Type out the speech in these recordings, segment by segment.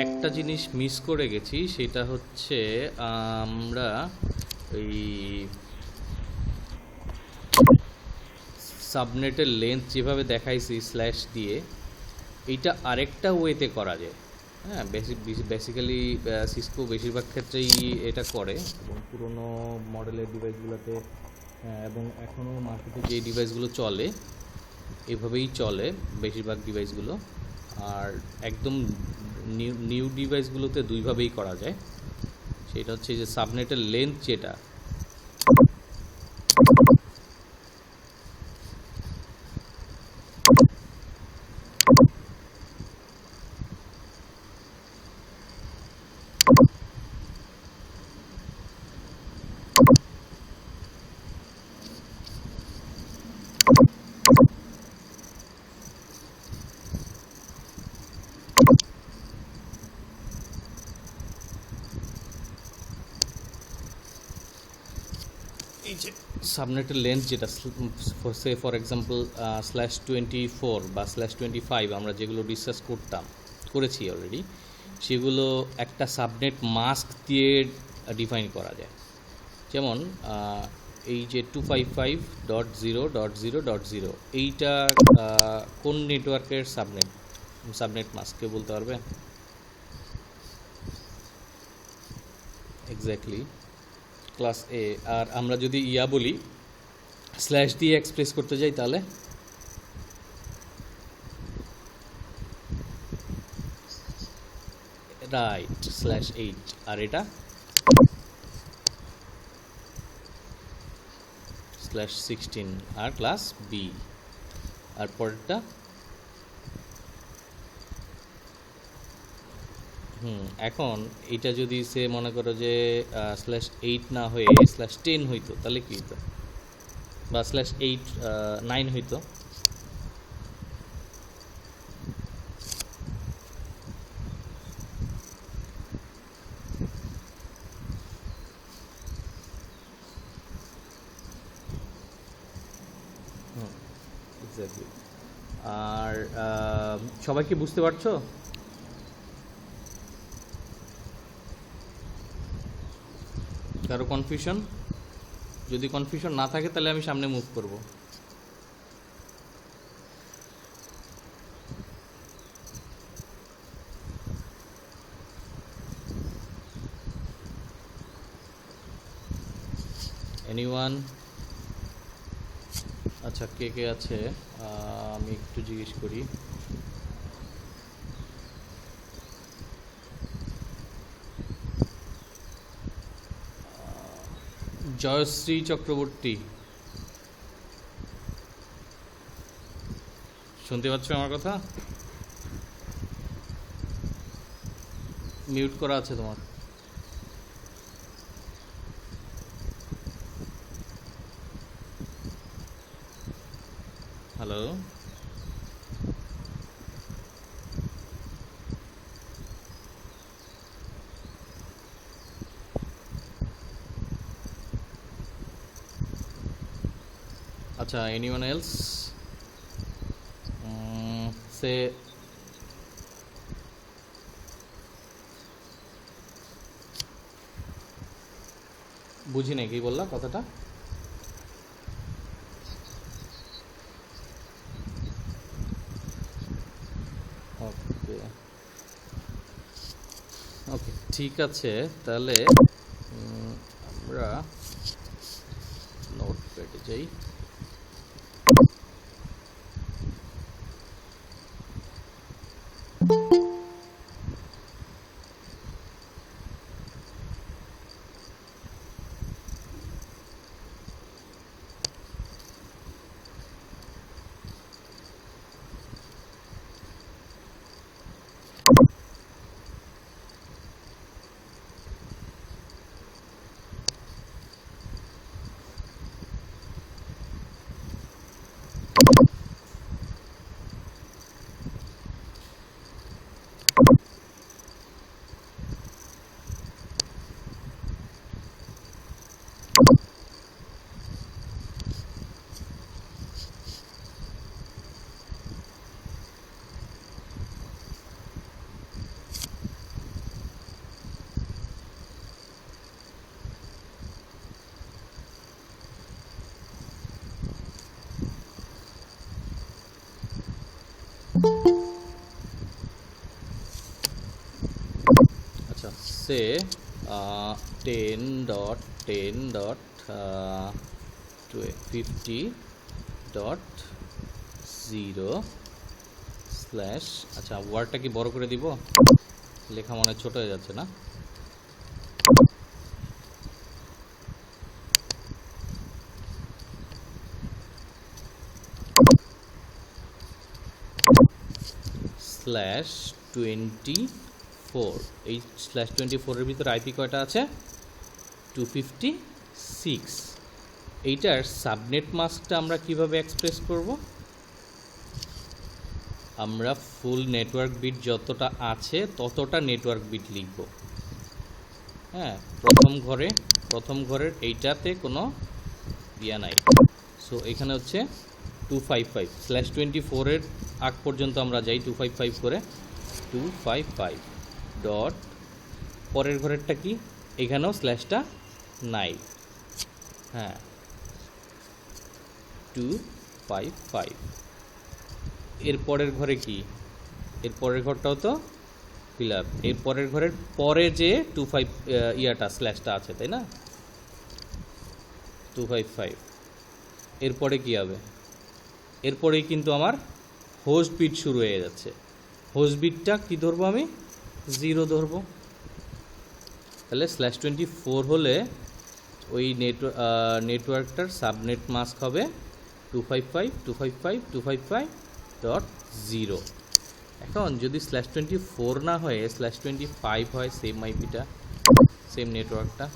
একটা জিনিস মিস করে গেছি, সেটা হচ্ছে আমরা ওই সাবনেটের লেন্থ যেভাবে দেখাইছি স্ল্যাশ দিয়ে, এইটা আরেকটা ওয়েতে করা যায়। হ্যাঁ, বেসিক্যালি সিসকো বেশিরভাগ ক্ষেত্রেই এটা করে, এবং পুরনো মডেলের ডিভাইসগুলোতে এবং এখনও মার্কেটে যে ডিভাইসগুলো চলে এভাবেই চলে বেশিরভাগ ডিভাইসগুলো। আর একদম নিউ ডিভাইসগুলোতে দুইভাবেই করা যায়। সেটা হচ্ছে যে সাবনেটের লেন্থ যেটা, এই যে সাবনেটের লেন্থ যেটা, সে ফর এক্সাম্পল /24 বা /25 আমরা যেগুলো ডিসকাস করেছি অলরেডি, সেগুলো একটা সাবনেট মাস্ক দিয়ে ডিফাইন করা যায়। যেমন এই যে 255.0.0.0 এইটা কোন নেটওয়ার্কের সাবনেট মাস্ক কেউ বলতে পারবে? এক্স্যাক্টলি ক্লাস এ। আর আমরা যদি বলি স্ল্যাশ দিয়ে এক্সপ্রেস করতে যাই, তাহলে রাইট /8। আর এটা /16 আর ক্লাস বি। আর পরেরটা এখন এটা যদি সে মনে করো যে /8 না হয়ে /10 হইতো, তাহলে কি হইতো? বা /9 হইতো। এক্স্যাক্টলি। আর সবাই কি বুঝতে পারছো? কারো কনফিউশন? যদি কনফিউশন না থাকে তাহলে আমি সামনে মুভ করব। এনিওয়ান? আচ্ছা, কে কে আছে আমি একটু জিজ্ঞেস করি। জয়শ্রী চক্রবর্তী, শুনতে পাচ্ছ আমার কথা? মিউট করা আছে তোমার। হ্যালো? আচ্ছা, এনিওয়ান এলস? সে বুঝি নাই কি বললা কথাটা। ওকে ওকে, ঠিক আছে। তাহলে আমরা নোট প্যাডে যাই। আচ্ছা সে 10.10.50.0 স্ল্যাশ, আচ্ছা ওয়ার্ডটা কি বড় করে দিব, লেখা মনে ছোট হয়ে যাচ্ছে না, স্ল্যাশ 24, এই স্ল্যাশ 24-এর ভিতরে আইপি কয়টা আছে, 256। এইটার সাবনেট মাস্কটা আমরা কিভাবে এক্সপ্রেস করব, আমরা ফুল নেটওয়ার্ক বিট যতটা আছে ততটা নেটওয়ার্ক বিট লিখব। হ্যাঁ, প্রথম ঘরের এইটাতে কোনো ইয়া নাই, সো এখানে হচ্ছে 255 স্ল্যাশ 24-এর আগ পর্যন্ত আমরা যাই 255 করে, 255 ডট পরের ঘরেরটা কি, এখানেও স্ল্যাশটা নাই, হ্যাঁ 255। এর পরের ঘরে কি, এর পরের ঘরটাও তো ফিল আপ, এর পরের ঘরের পরে যে 25 ইয়াটা স্ল্যাশটা আছে তাই না, 255। এরপরে কি হবে, এরপরেই কিন্তু আমার হোস্ট বিট শুরু হয়ে যাচ্ছে, হোস্ট বিটটা কি ধরবো আমি, 0 ধরবো, তাহলে স্ল্যাশ 24 হলে ওই নেটওয়ার্কটার সাবনেট মাস্ক হবে 255.255.255.0। এখন যদি স্ল্যাশ 24 না হয়ে স্ল্যাশ 25 হয়, সেম আইপিটা, সেম নেটওয়ার্কটা,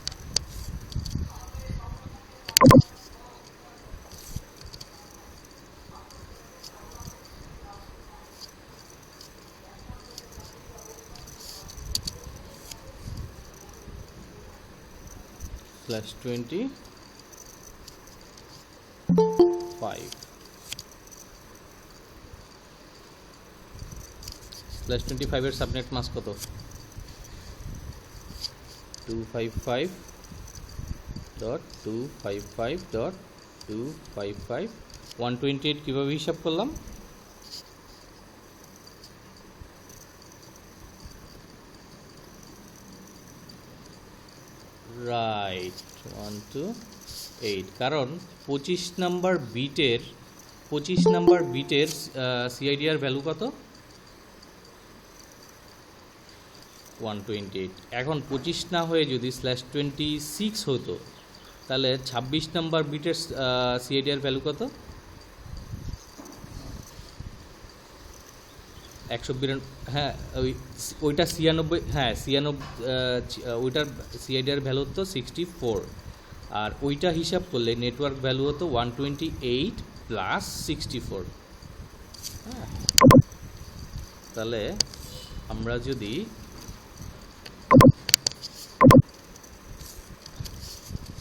স্ল্যাশ 25 স্ল্যাশ 25-এর সাবনেট মাস্ক কত, 255.255.255 128 কীভাবে হিসাব করলাম, রাইট 128, কারণ 25 নাম্বার বিটের সিআইডিআর ভ্যালু কত, 128। এখন 25 না হয়ে যদি স্ল্যাশ 26 হতো তাহলে 26 নাম্বার বিটের সিআইডিআর ভ্যালু কত, 192, হ্যাঁ ওইটা 96, হ্যাঁ 96, ওইটার সিআইডিআর ভ্যালু হতো 64, আর ওইটা হিসাব করলে নেটওয়ার্ক ভ্যালু হতো 128 প্লাস 64। হ্যাঁ, তাহলে আমরা যদি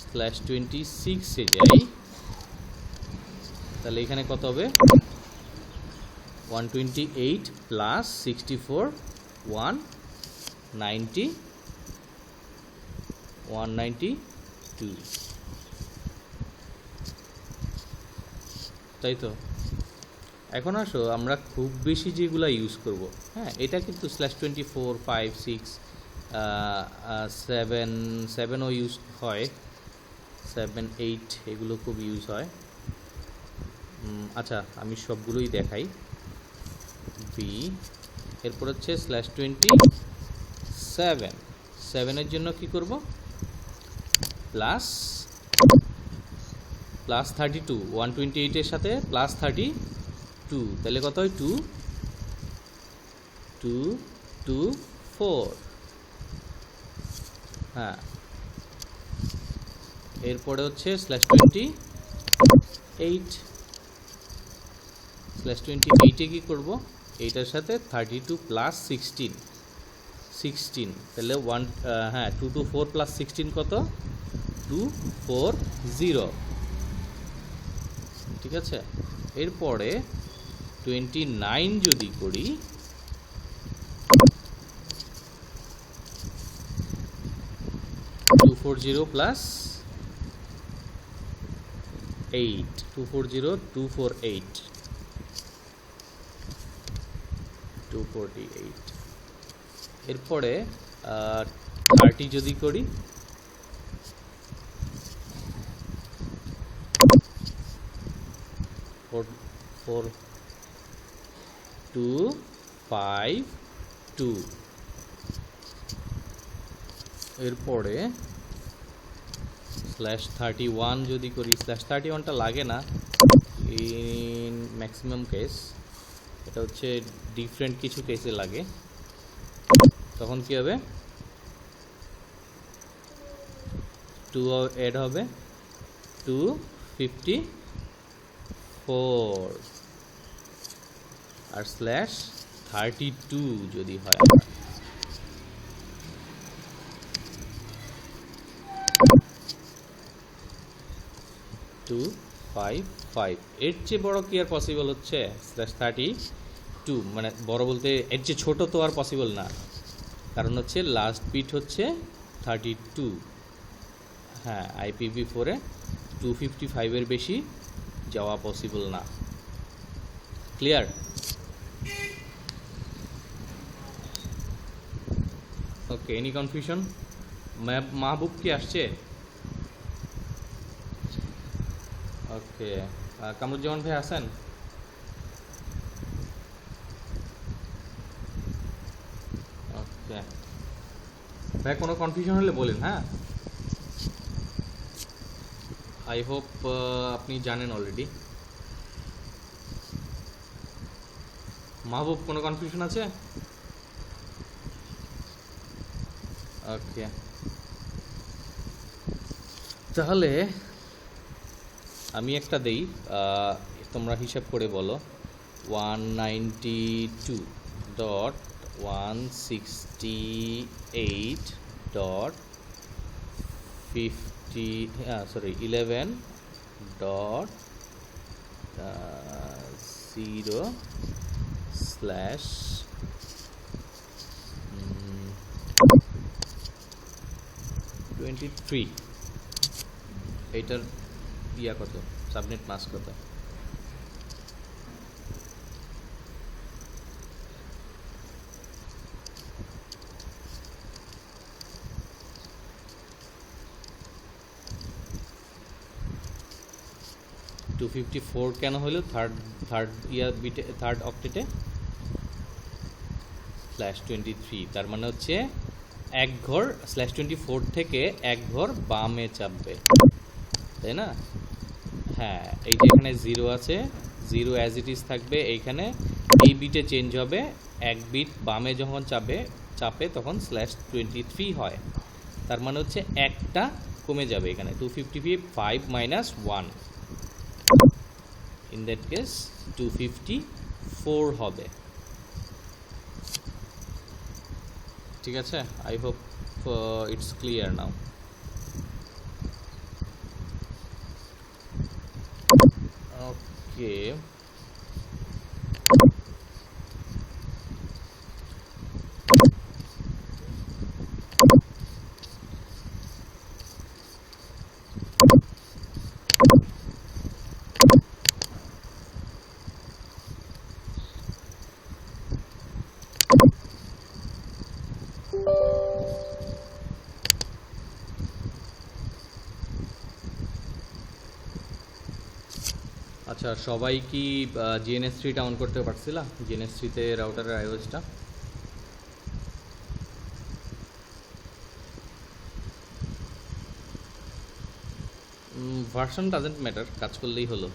স্ল্যাশ 26-এ যাই তাহলে এখানে কত হবে, 128 প্লাস 64, 192, তাই তো। এখন আসো আমরা খুব বেশি যেগুলো ইউজ করব, হ্যাঁ এটা কিন্তু স্ল্যাশ 24, 5, 6, 7ও ইউজ হয়, 7, 8 এগুলো খুব ইউজ হয়। আচ্ছা আমি সবগুলোই দেখাই, বি এরপর হচ্ছে স্ল্যাশ 27-এর জন্য কি করব, প্লাস 32, 128-এর সাথে প্লাস 32, তাহলে কত হয়, 224। হ্যাঁ, এরপরে হচ্ছে স্ল্যাশ 28-এ কি করব, এইটার সাথে 32 প্লাস 16, তাহলে 224 প্লাস 16 কত, 240, ঠিক আছে। এরপরে 29 যদি করি, 240 প্লাস 8, 248, এরপরে 30 যদি করি, 4 2 5 2। এরপরে /31 যদি করি, /31টা লাগে না ইন ম্যাক্সিমাম কেস, এটা হচ্ছে ডিফারেন্ট কিছু কেসে লাগে। তখন কি হবে, 2 অ্যাড হবে, 254 আর /32 যদি হয়। 255 এর চেয়ে বড় কি আর পসিবল হচ্ছে? /32 মানে বড় বলতে এর চেয়ে ছোট তো আর পসিবল না, কারণ হচ্ছে লাস্ট বিট হচ্ছে 32। হ্যাঁ, IPv4 এ 255 এর বেশি যাওয়া পসিবল না। ক্লিয়ার? ওকে, এনি কনফিউশন? মাহবুব কি আসছে? ওকে, কামরুজ্জামান ভাই আছেন? ওকে ভাই, কোনো কনফিউশন হলে বলেন। হ্যাঁ, আই হোপ আপনি জানেন অলরেডি। মাহবুব, কোনো কনফিউশন আছে? ওকে, তাহলে আমি একটা দেই, তোমরা হিসাব করে বলো। 192.11.0/23 এইটার ইয়া কত, সাবনেট মাস্ক কত? $254 কেন হলো? থার্ড বিটে, থার্ড অক্টেটে /23, তার মানে হচ্ছে এক ঘর /24 থেকে এক ঘর বামে চাপবে, তাই না? হ্যাঁ, এই যে এখানে 0 আছে, 0 অ্যাজ ইট ইজ থাকবে। এইখানে এই বিটে চেঞ্জ হবে, এক বিট বামে যখন চাপে তখন /23 হয়। তার মানে হচ্ছে একটা কমে যাবে এখানে, 255 - 1, ইন দ্যাট কেস 254 হবে। ঠিক আছে, I hope it's clear now. Okay, আচ্ছা, সবাই কি GNS3টা অন করতে পারছিলা? GNS3তে রাউটারের আইওএসটা ভার্সন ডাজেন্ট ম্যাটার, কাজ করলেই হলো।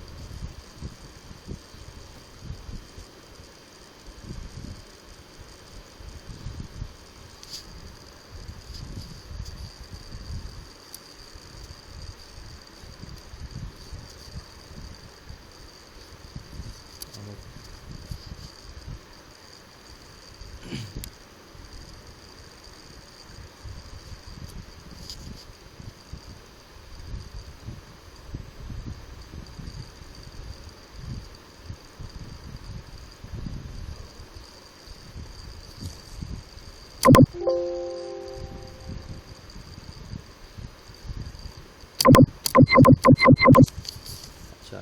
আচ্ছা,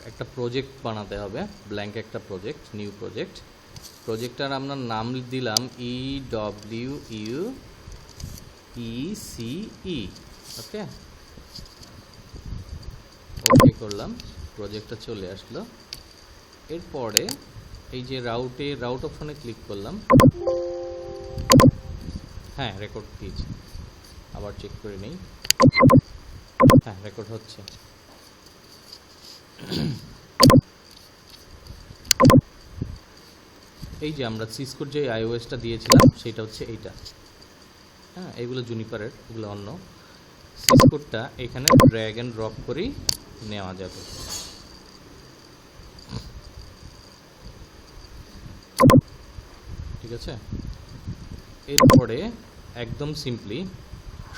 একটা প্রজেক্ট বানাতে হবে, ব্ল্যাঙ্ক একটা প্রজেক্ট, নিউ প্রজেক্ট। প্রজেক্টটার আমরা নাম দিলাম EWUECE। ওকে, ওকে করলাম, প্রজেক্টটা চলে আসলো। এরপরে এই যে রাউট অপশনে ক্লিক করলাম। হ্যাঁ, রেকর্ড দিয়েছি, আবার চেক করে নেই। হ্যাঁ, রেকর্ড হচ্ছে। এই যে আমরা সিসকোর যে আইওএসটা দিয়েছিলাম সেটা হচ্ছে এইটা। হ্যাঁ, এইগুলো জুনিপারের, এগুলো অন্য। সিসকোরটা এখানে ড্র্যাগ অ্যান্ড ড্রপ করেই নেওয়া যাবে। ঠিক আছে, এরপরে একদম সিম্পলি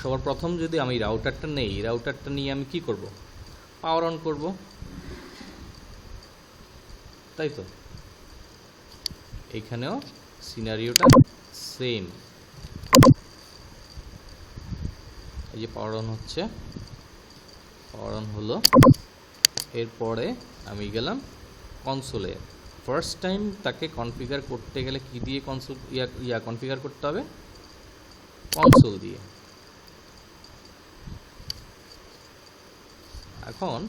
সবার প্রথম যদি আমি রাউটারটা নেই, রাউটারটা নিয়ে আমি কি করব? পাওয়ার অন করব, তাই তো। এইখানেও সিনারিওটা সেম। এই যে পাওয়ার অন হচ্ছে, পাওয়ার অন হলো। এরপরে আমি গেলাম কনসোলে। ফার্স্ট টাইম তাকে কনফিগার করতে গেলে কি দিয়ে কনফিগার করতে হবে? কনসোল দিয়ে। এখন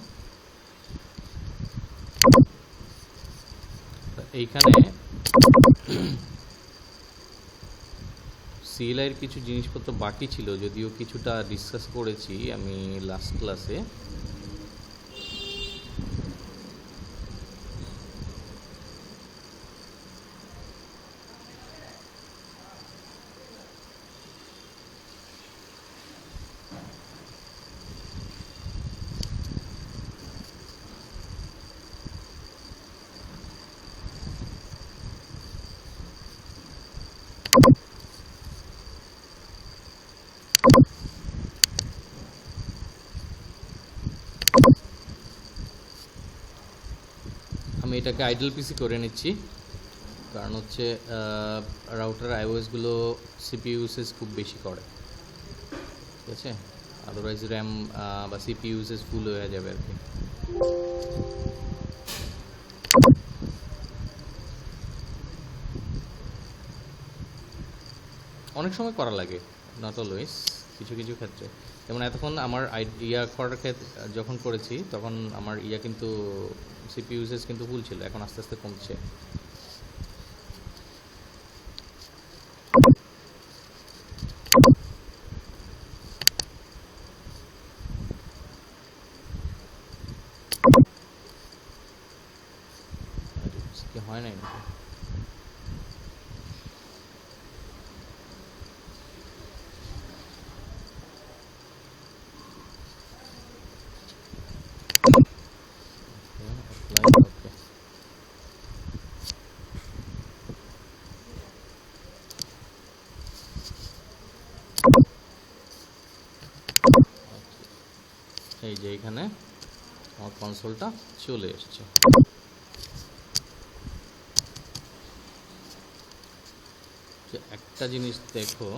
এইখানে সিএলআইয়ের কিছু জিনিসপত্র বাকি ছিল, যদিও কিছুটা ডিসকাস করেছি আমি লাস্ট ক্লাসে। আমি এটাকে আইডল পিসি করে নিচ্ছি, কারণ হচ্ছে রাউটার আইওএসগুলো সিপিইউ ইউসেজ খুব বেশি করে। ঠিক আছে, আদারওয়াইজ র্যাম বা সিপিইউ ইউসেজ ফুল হয়ে যাবে আর কি। অনেক সময় করা লাগে, নট অলওয়েজ, কিছু কিছু ক্ষেত্রে। যেমন এতক্ষণ আমার করার ক্ষেত্রে যখন করেছি তখন আমার কিন্তু সিপিইউ ইউসেজ কিন্তু ফুল ছিল, এখন আস্তে আস্তে কমছে। হয় নাই নাকি? এই যে এখানে আমার কনসোলটা চলে এসছে। একটা জিনিস দেখো,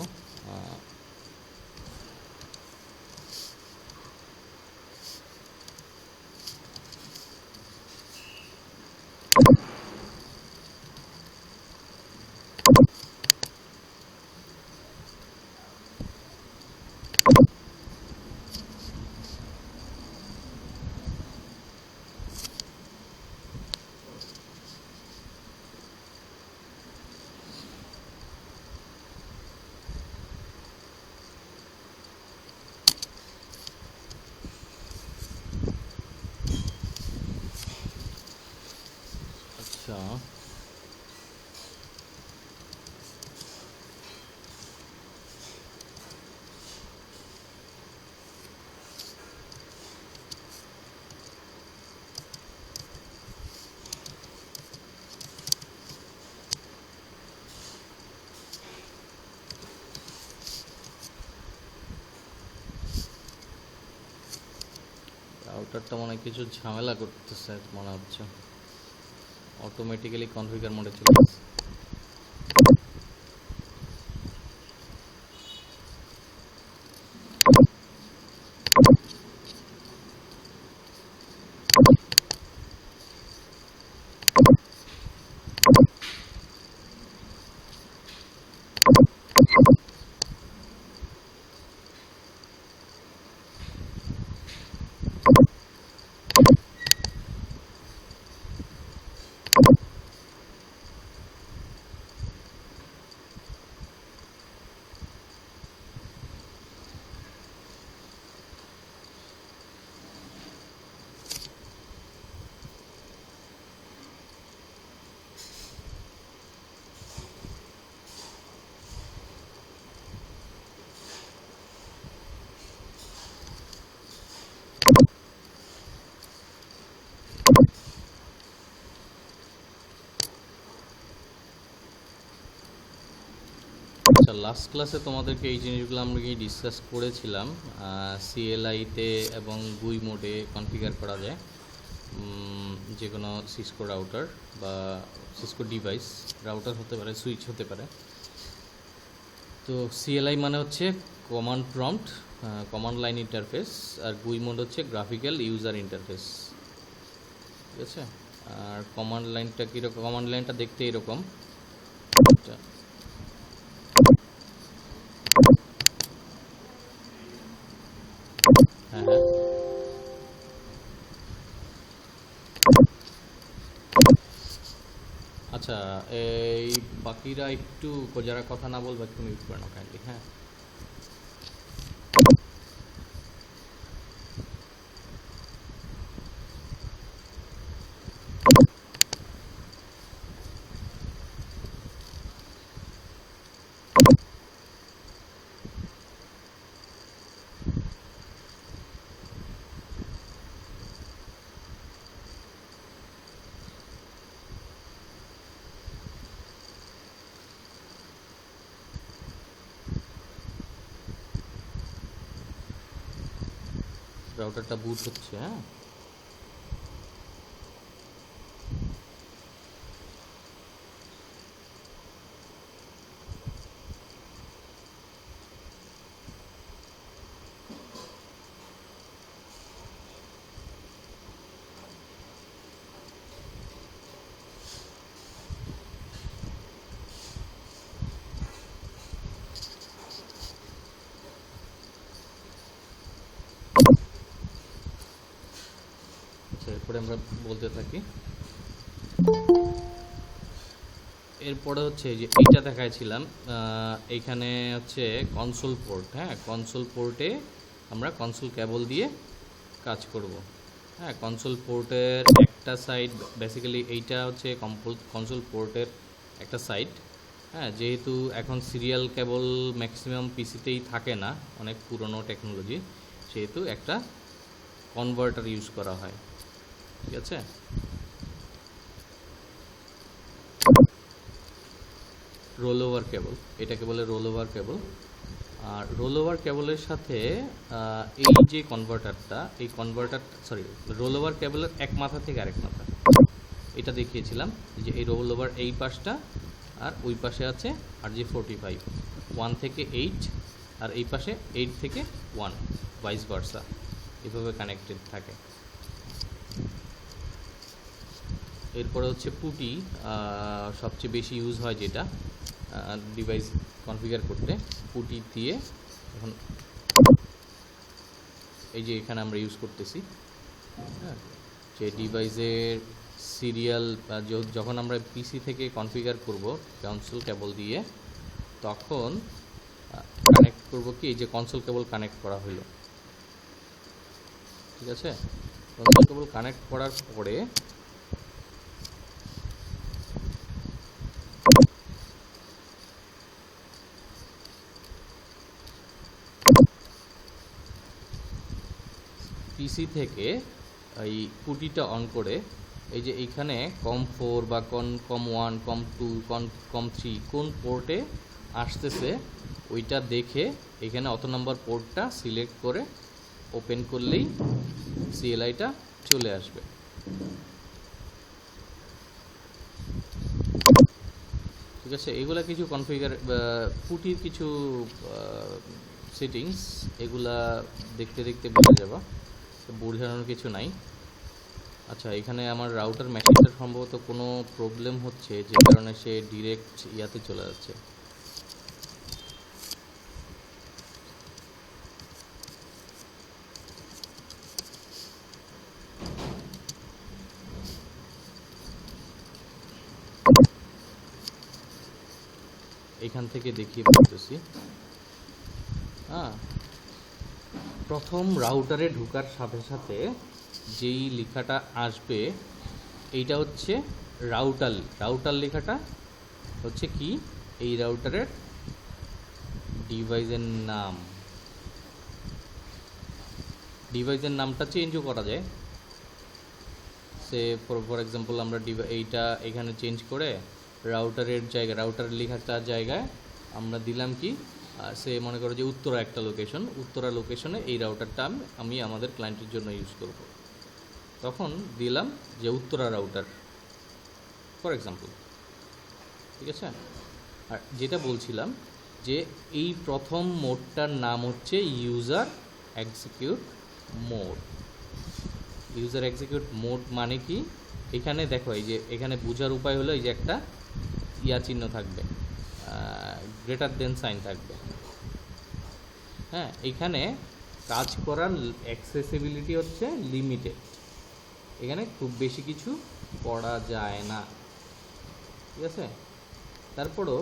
আচ্ছা রাউটারটা মনে হয় কিছু ঝামেলা করতেছে মনে হচ্ছে, অটোমেটিক্যালি কনফিগার মোডে চলে গেছে। আচ্ছা, লাস্ট ক্লাসে তোমাদেরকে এই জিনিসগুলো আমরা কি ডিসকাস করেছিলাম। সিএলআইতে এবং গুই মোডে কনফিগার করা যায় যে কোনো সিসকো রাউটার বা সিসকো ডিভাইস। রাউটার হতে পারে, সুইচ হতে পারে। তো সিএলআই মানে হচ্ছে command prompt, command line interface, আর গুই মোড হচ্ছে গ্রাফিক্যাল ইউজার ইন্টারফেস। ঠিক আছে। আর কমান্ড লাইনটা কীরকম? কমান্ড লাইনটা দেখতে এরকম। হ্যাঁ হ্যাঁ, আচ্ছা, এই বাকিরা একটু যারা কথা না বলবে একটু মিউট করে নাও কাইন্ডলি। হ্যাঁ, রাউটারটা বুট হচ্ছে। হ্যাঁ, আচ্ছা, এরপরে আমরা বলতে থাকি। এরপরে হচ্ছে যে এইটা দেখাইছিলাম, এইখানে হচ্ছে কনসোল পোর্ট। হ্যাঁ, কনসোল পোর্টে আমরা কনসোল কেবল দিয়ে কাজ করব। হ্যাঁ, কনসোল পোর্টের একটা সাইড, বেসিক্যালি এইটা হচ্ছে কনসোল পোর্টের একটা সাইড। হ্যাঁ, যেহেতু এখন সিরিয়াল কেবল ম্যাক্সিমাম পিসিতেই থাকে না, অনেক পুরনো টেকনোলজি, সেহেতু একটা কনভার্টার ইউজ করা হয়। ঠিক আছে। রোল ওভার কেবল, এটাকে বলে রোল ওভার কেবল। আর রোল ওভার কেবলের সাথে এই যে কনভার্টারটা, এই কনভার্টার রোল ওভার কেবলের এক মাথা থেকে আরেক মাথা, এটা দেখিয়েছিলাম যে এই রোল ওভার এই পাশটা, আর ওই পাশে আছে RJ45 1 থেকে 8, আর এই পাশে 8 থেকে 1, ভাইস ভার্সা, এভাবে কানেক্টেড থাকে। এরপরে হচ্ছে পুটি, সবচেয়ে বেশি ইউজ হয় যেটা ডিভাইস কনফিগার করতে, পুটি দিয়ে। এখন এই যে এখানে আমরা ইউজ করতেছি, হ্যাঁ, যে ডিভাইসের সিরিয়াল যখন আমরা পিসি থেকে কনফিগার করব কনসোল কেবল দিয়ে, তখন কানেক্ট করব কি, এই যে কনসোল কেবল কানেক্ট করা হলো। ঠিক আছে। কনসোল কেবল কানেক্ট করার পরে পিসি থেকে এই পুটিটা অন করে, এই যে এইখানে COM4 বা COM1, COM2, COM3 কোন পোর্টে আসতেছে ওইটা দেখে এখানে অত নাম্বার পোর্টটা সিলেক্ট করে ওপেন করলেই সিএলআইটা চলে আসবে। ঠিক আছে। এগুলা কিছু কনফিগার, পুটির কিছু সেটিংস, এগুলা দেখতে দেখতে বুঝে যাবা, বোঝানোর কিছু নাই। আচ্ছা, এখানে আমার রাউটার মেশিনটার সম্ভবত কোনো প্রবলেম হচ্ছে, যে কারণে সে ডিরেক্ট ইয়াতে চলে যাচ্ছে। এখান থেকে দেখিয়ে বলতেছি। হ্যাঁ, প্রথম রাউটারে ঢোকার সাথে সাথে যেই লেখাটা আসবে এইটা হচ্ছে রাউটার। রাউটার লেখাটা হচ্ছে কি, এই রাউটারের ডিভাইসের নাম। ডিভাইসের নামটা চেঞ্জও করা যায়। সে ফর এক্সাম্পল আমরা এইটা এখানে চেঞ্জ করে রাউটারের জায়গায়, রাউটার লেখাটার জায়গায় আমরা দিলাম কি সে মনে করো যে উত্তরা একটা লোকেশন, উত্তরা লোকেশনে এই রাউটারটা আমি আমাদের ক্লায়েন্টের জন্য ইউজ করব। তখন দিলাম যে উত্তরা রাউটার ফর এক্সাম্পল, ঠিক আছে। আর যেটা বলছিলাম যে এই প্রথম মোডটার নাম হচ্ছে user execute mode. User execute mode মানে কি, এখানে দেখো এই যে এখানে বোঝার উপায় হলো এই যে একটা ইয়া চিহ্ন থাকবে, গ্রেটার দেন সাইন থাকবে। হ্যাঁ, এইখানে কাজ করার অ্যাক্সেসিবিলিটি হচ্ছে লিমিটেড, এখানে খুব বেশি কিছু করা যায় না, ঠিক আছে। তারপরও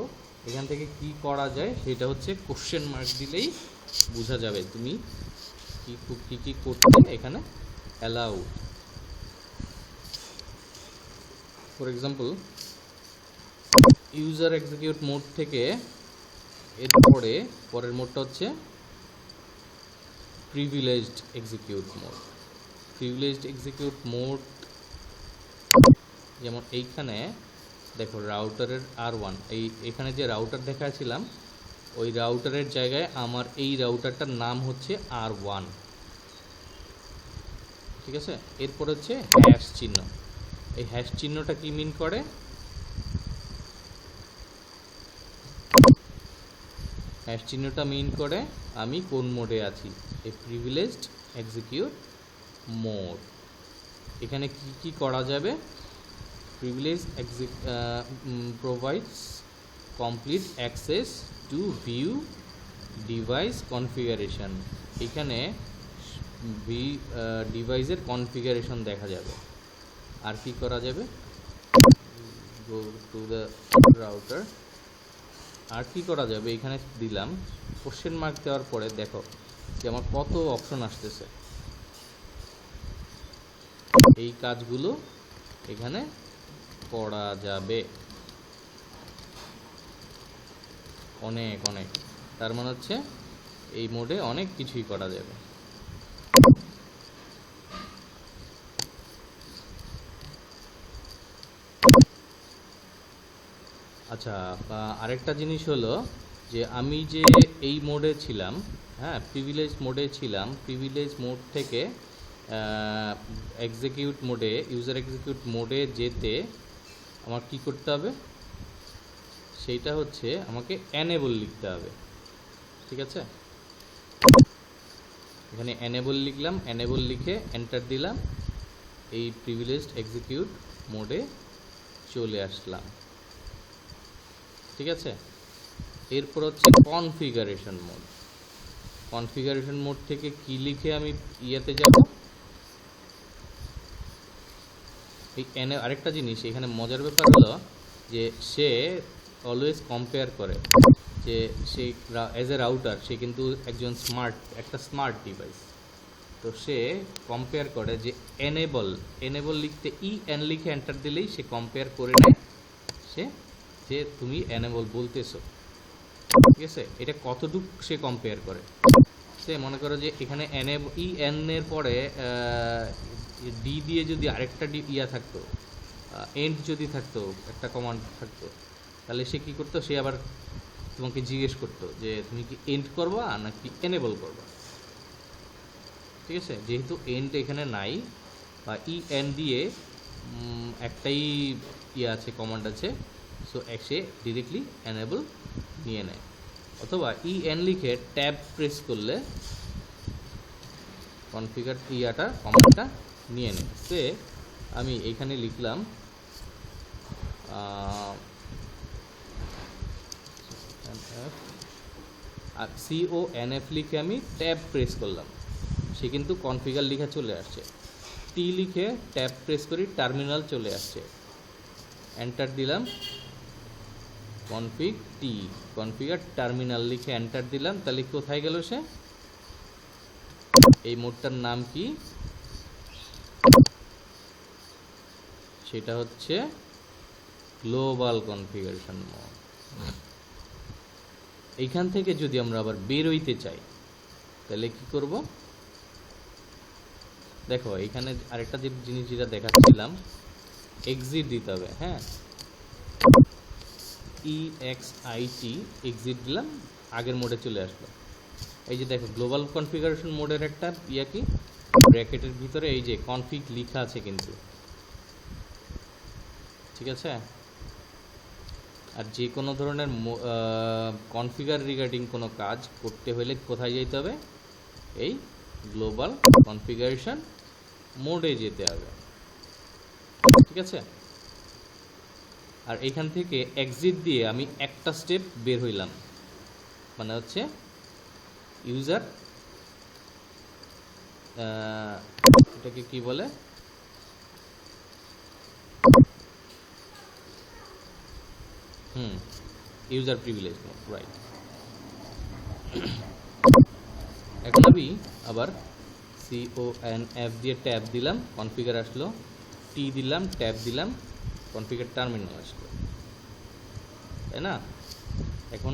এখান থেকে কি করা যায় সেটা হচ্ছে কোশ্চেন মার্ক দিলেই বোঝা যাবে তুমি কি করতে এখানে allow. For example user execute mode থেকে এরপরে পরের মোডটা হচ্ছে privileged execute mode. Privileged execute mode যেমন এইখানে দেখো রাউটারের R1, এখানে যে রাউটার দেখাচ্ছিলাম ওই রাউটারের জায়গায় আমার এই রাউটারটার নাম হচ্ছে R1, ঠিক আছে। এরপর হচ্ছে হ্যাশ চিহ্ন। এই হ্যাশ চিহ্নটা কি মিন করে, হ্যাশ চিহ্নটা মিন করে আমি কোন মোডে আছি, এই প্রিভিলেজড এক্সিকিউট মোড। এখানে কি করা যাবে, privilege provides complete access to view device configuration। এখানে ডিভাইসের কনফিগারেশন দেখা যাবে। আর কি করা যাবে, গো টু দ্য রাউটার। আর কি করা যাবে, এখানে দিলাম কোশ্চেন মার্ক দেওয়ার পরে দেখো যে আমার কত অপশন আসতেছে। এই কাজগুলো এখানে করা যাবে অনেক অনেক, তার মানে হচ্ছে এই মোডে অনেক কিছুই করা যাবে। আচ্ছা, আরেকটা জিনিস হলো যে আমি যে এই মোডে ছিলাম, হ্যাঁ প্রিভিলেজ মোডে ছিলাম, প্রিভিলেজ মোড থেকে এক্সিকিউট মোডে, ইউজার এক্সিকিউট মোডে যেতে আমার কি করতে হবে, সেইটা হচ্ছে আমাকে এনেবল লিখতে হবে, ঠিক আছে। এখানে এনেবল লিখলাম, এনেবল লিখে এন্টার দিলাম, এই প্রিভিলেজড এক্সিকিউট মোডে চলে আসলাম, ঠিক আছে। এরপর হচ্ছে কনফিগারেশন মোড। কনফিগারেশন মোড থেকে কি লিখে আমি ইয়েতে যাব, এই আরেকটা জিনিস এখানে মজার ব্যাপার হলো যে সে অলওয়েজ কম্পেয়ার করে যে সে অ্যাজ এ রাউটার সে কিন্তু একজন একটা স্মার্ট ডিভাইস, তো সে কম্পেয়ার করে যে এনেবল লিখতে এন লিখে এন্টার দিলেই সে কম্পেয়ার করে নেয় সে যে তুমি এনেবল বলতেছো, ঠিক আছে। এটা কতটুকু সে কম্পেয়ার করে, সে মনে করো যে এখানে এন এর পরে ডি দিয়ে যদি আরেকটা ইয়া থাকতো, এন্ড যদি থাকতো, একটা কমান্ড থাকতো, তাহলে সে কি করতো, সে আবার তোমাকে জিজ্ঞেস করতো যে তুমি কি এন্ড করবা নাকি এনেবল করবা, ঠিক আছে। যেহেতু এন্ড এখানে নাই বা এন দিয়ে একটাই ইয়ে আছে, কমান্ড আছে, সো সে ডিরেক্টলি এনেবল নিয়ে নেয়। অথবা এন লিখে ট্যাব প্রেস করলে কনফিগার ইয়াটা কমান্ডটা নিয়ে নেয়। সে আমি এইখানে লিখলাম আর CONF লিখে আমি ট্যাব প্রেস করলাম, সে কিন্তু কনফিগার লিখে চলে আসছে। টি লিখে ট্যাব প্রেস করি, টার্মিনাল চলে আসছে, এন্টার দিলাম, কনফিগার টার্মিনাল লিখে এন্টার দিলাম, তাহলে কোথায় গেল সে, এই মোডটার নাম কি, সেটা হচ্ছে গ্লোবাল কনফিগারেশন মোড। এইখান থেকে যদি আমরা আবার বের হইতে চাই তাহলে কি করব, দেখো এখানে আরেকটা যে জিনিস যেটা দেখাচ্ছিলাম, এক্সিট দিতে হবে, হ্যাঁ EXIT এক্সিট দিলাম, আগের মোডে চলে আসলো। এই যে দেখো গ্লোবাল কনফিগারেশন মোডের একটা কি ব্র্যাকেটের ভিতরে এই যে কনফিগ লেখা আছে কিন্তু, ঠিক আছে। আর যে কোনো ধরনের কনফিগার রিগার্ডিং কোনো কাজ করতে হলে কোথায় যেতে হবে, এই গ্লোবাল কনফিগারেশন মোডে যেতে হবে, ঠিক আছে। আর এখান থেকে এক্সিট দিয়ে আমি একটা স্টেপ বের হইলাম, মানে হচ্ছে ইউজার এটাকে কি বলে, ইউজার প্রিভিলেজ মোড, রাইট। এখন আমি আবার CONF দিয়ে ট্যাব দিলাম, কনফিগার আসলো, টি দিলাম, ট্যাব দিলাম, কনফিগার টার্মিনাল আসলো, তাই না। এখন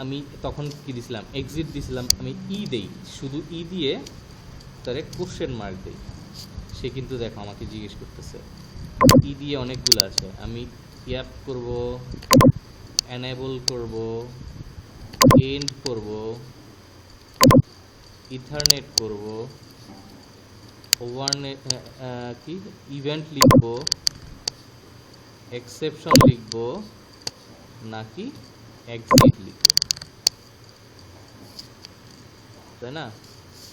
আমি তখন কি দিছিলাম, এক্সিট দিছিলাম, আমি দেই, শুধু দিয়ে তারে কোশ্চেন মার্ক দেই। সে কিন্তু দেখো আমাকে জিজ্ঞেস করতেছে, দিয়ে অনেকগুলো আছে, আমি ইয়াপ করব, এনেবল করব, এন্ড করব, ইথারনেট করব, ওভারনেট কি ইভেন্ট লিখব, এক্সেপশন লিখব, নাকি এক্সিট লিখব, তাই না।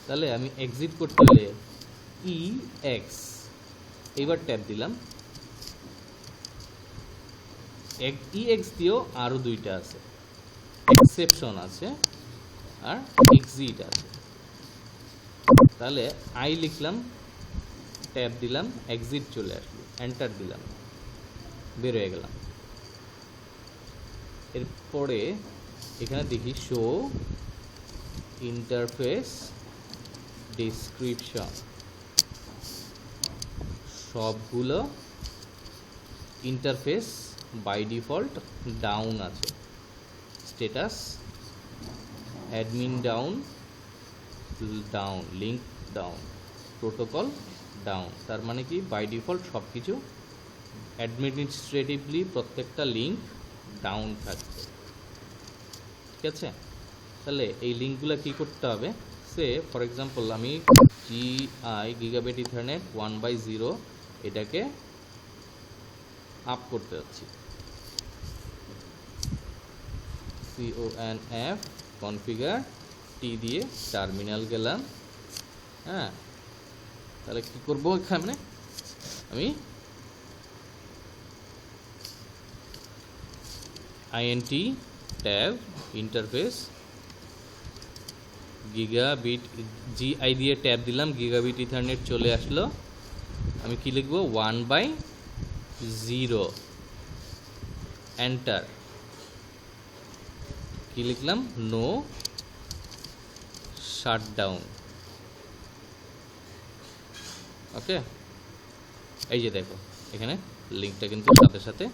তাহলে আমি এক্সিট করতে হলে EX, এইবার ট্যাব দিলাম, EX দিয়েও আরও দুইটা আছে, এক্সেপশন আছে আর এক্সিট আছে। তাহলে লিখলাম, ট্যাব দিলাম, এক্সিট চলে আসলো, এন্টার দিলাম, বের হয়ে গেলাম। এরপরে এখানে দেখি শো ইন্টারফেস ডেসক্রিপশন, সবগুলো ইন্টারফেস বাই ডিফল্ট ডাউন আছে, status admin down, link down, protocol down. তার মানে কি বাই ডিফল্ট সব কিছু অ্যাডমিনিস্ট্রেটিভলি প্রত্যেকটা লিঙ্ক ডাউন থাকবে, ঠিক আছে। তাহলে এই লিঙ্কগুলো কী করতে হবে, সে ফর এক্সাম্পল আমি গিগাবিট ইথারনেট 1/0 এটাকে আপ করতে যাচ্ছি, CONF কনফিগার টি দিয়ে টার্মিনাল গেলাম, হ্যাঁ। তাহলে কি করব, এখানে আমি INT tab interface gigabit GI দিয়ে ট্যাব দিলাম, গিগাবিট ইথারনেট চলে আসলো। আমি কি লিখবো, 1/0 এন্টার, কি লিখলাম, নো শাটডাউন, ওকে। এই যে দেখো এখানে লিঙ্কটা কিন্তু সাথে সাথে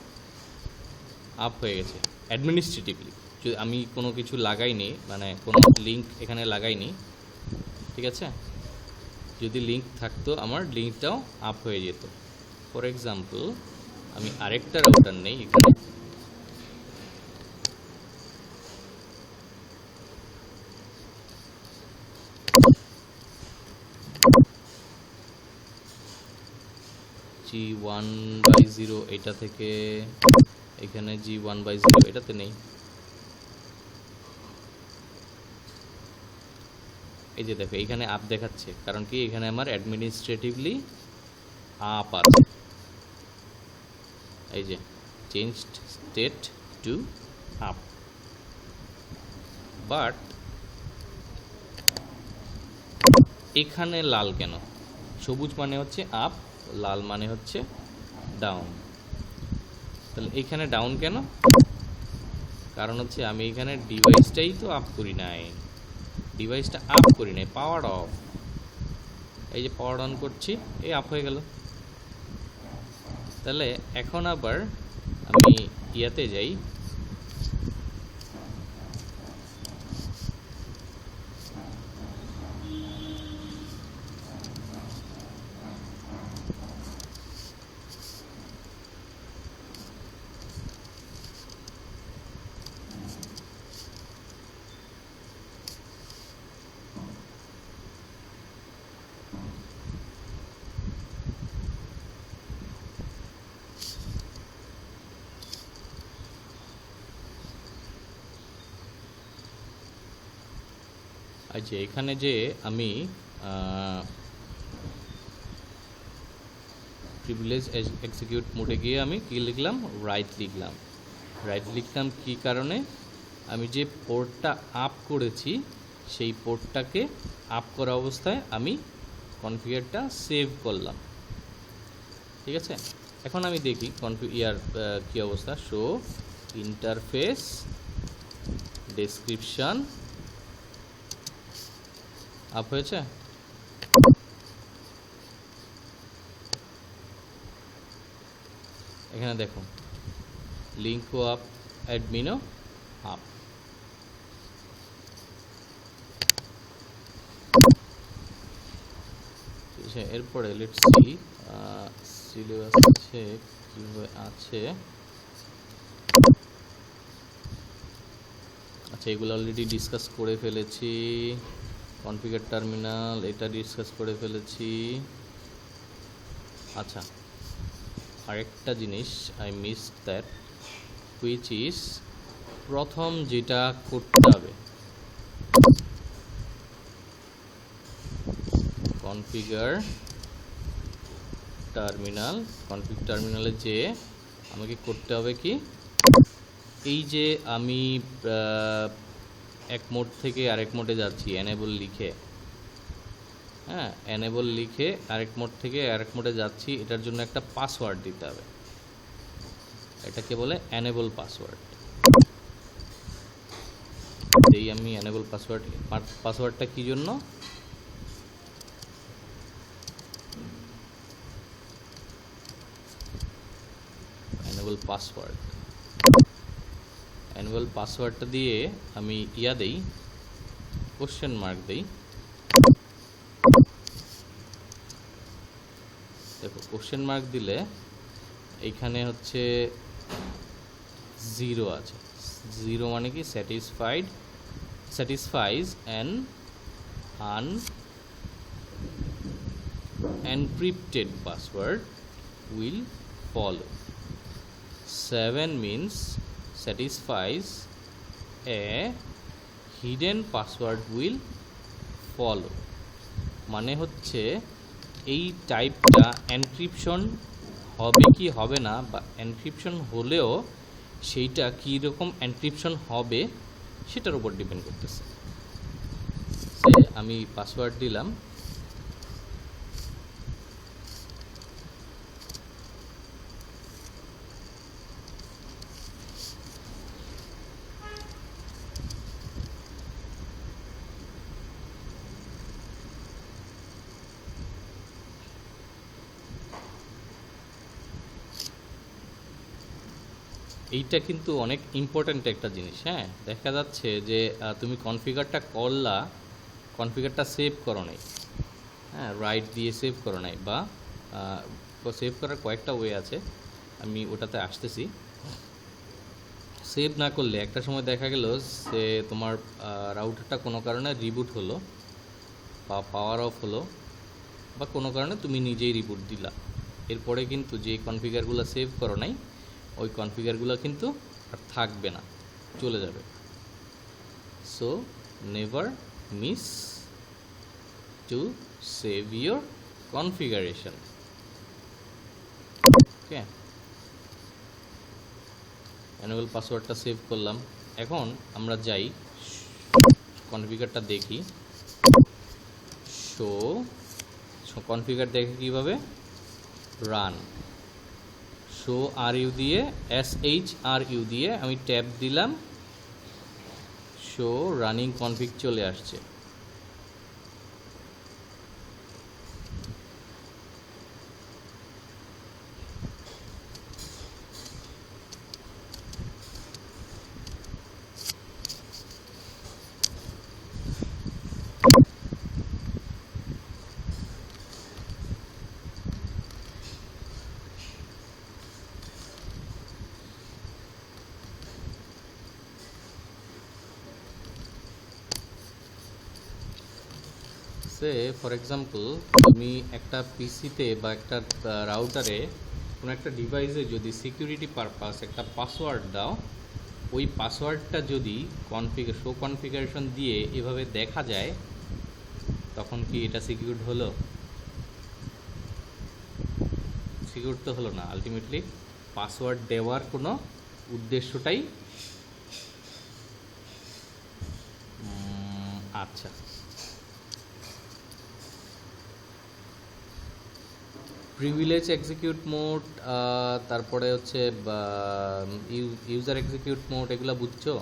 আপ হয়ে গেছে অ্যাডমিনিস্ট্রেটিভলি, আমি কোনো কিছু লাগাইনি, মানে কোনো লিঙ্ক এখানে লাগাইনি, ঠিক আছে। যদি লিঙ্ক থাকতো আমার লিঙ্কটাও আপ হয়ে যেত। ফর এক্সাম্পল আমি আরেকটা রাউটার নেই, এখানে G1/0, এটা থেকে এখানে G1/0 এটাতে নেই, এই যে দেখো এখানে আপ দেখাচ্ছে, কারণ কি এখানে আমার অ্যাডমিনিস্ট্রেটিভলি আপ আছে, এই যে changed state to up. But এখানে লাল কেন, সবুজ মানে হচ্ছে আপ, লাল মানে হচ্ছে ডাউন। তাহলে এখানে ডাউন কেন, কারণ হচ্ছে আমি এখানে ডিভাইসটাই তো আপ করি নাই, ডিভাইসটা আপ করি নাই, পাওয়ার অফ, এই যে পাওয়ার অন করছি, এই আপ হয়ে গেল। তাহলে এখন আবার আমি ইয়াতে যাই, আচ্ছা, এখানে যে আমি প্রিভিলেজ এক্সিকিউট মোডে গিয়ে আমি কি লিখলাম, রাইট লিখলাম কি কারণে, আমি যে পোর্টটা আপ করেছি সেই পোর্টটাকে আপ করা অবস্থায় আমি কনফিগারটা সেভ করলাম। ঠিক আছে, এখন আমি দেখি কি অবস্থা। শো ইন্টারফেস ডেসক্রিপশন আপ হয়েছে। এখানে দেখো লিঙ্কও আপ, অ্যাডমিনও আপ। এরপরে লেটস সি সিলেবাস আছে কিভাবে আছে। আচ্ছা, এগুলো অলরেডি ডিসকাস করে ফেলেছি। কনফিগার টার্মিনাল এটা ডিসকাস করে ফেলেছি। আচ্ছা, আরেকটা জিনিস I miss that, which is প্রথম যেটা করতে হবে, কনফিগার টার্মিনালে যে আমাকে করতে হবে কি, এই যে আমি এক মোড থেকে আরেক মোডে যাচ্ছি এনেবল লিখে, হ্যাঁ এনেবল লিখে আরেক মোড থেকে আরেক মোডে যাচ্ছি, এটার জন্য একটা পাসওয়ার্ড দিতে হবে। এটাকে বলে এনেবল পাসওয়ার্ড। এই আমি এনেবল পাসওয়ার্ডটা কি জন্য, এনেবল পাসওয়ার্ডটা দিয়ে আমি দেই, কোশ্চেন মার্ক দেই। দেখো কোশ্চেন মার্ক দিলে এইখানে হচ্ছে 0 আছে। 0 মানে কি, স্যাটিসফাইজ an encrypted password will follow. 7 means satisfies a hidden password will follow. মানে হচ্ছে এই টাইপটা এনক্রিপশন হবে কি হবে না, বা এনক্রিপশন হলেও সেইটা কী রকম এনক্রিপশন হবে সেটার উপর ডিপেন্ড করতেছে। আমি পাসওয়ার্ড দিলাম, এইটা কিন্তু অনেক ইম্পর্ট্যান্ট একটা জিনিস। হ্যাঁ, দেখা যাচ্ছে যে তুমি কনফিগারটা সেভ করো নাই, হ্যাঁ রাইট দিয়ে সেভ করো নাই, বা সেভ করার কয়েকটা ওয়ে আছে, আমি ওটাতে আসতেছি। সেভ না করলে একটা সময় দেখা গেল যে তোমার রাউটারটা কোনো কারণে রিবুট হলো বা পাওয়ার অফ হলো, বা কোনো কারণে তুমি নিজেই রিবুট দিলা, এরপরে কিন্তু যে কনফিগারগুলো সেভ করো নাই ওই কনফিগারগুলো কিন্তু আর থাকবে না, চলে যাবে। So never miss to save your configuration. Okay, enable পাসওয়ার্ডটা সেভ করলাম। এখন আমরা যাই কনফিগারটা দেখি। শো কনফিগার দেখে কীভাবে, রান শো RU দিয়ে SHRU দিয়ে আমি ট্যাব দিলাম, শো রানিং কনফিগ চলে আসছে। সে ফর এক্সাম্পল তুমি একটা পিসিতে বা একটা রাউটারে কোনো একটা ডিভাইসে যদি সিকিউরিটি পারপাস একটা পাসওয়ার্ড দাও, ওই পাসওয়ার্ডটা যদি কনফিগারেশন দিয়ে এভাবে দেখা যায়, তখন কি এটা সিকিউর হলো? সিকিউর তো হলো না। আলটিমেটলি পাসওয়ার্ড দেওয়ার কোনো উদ্দেশ্যটাই আচ্ছা, প্রিভিলেজ এক্সিকিউট মোড, তারপরে হচ্ছে ইউজার এক্সিকিউট মোড, এগুলো বুঝছো?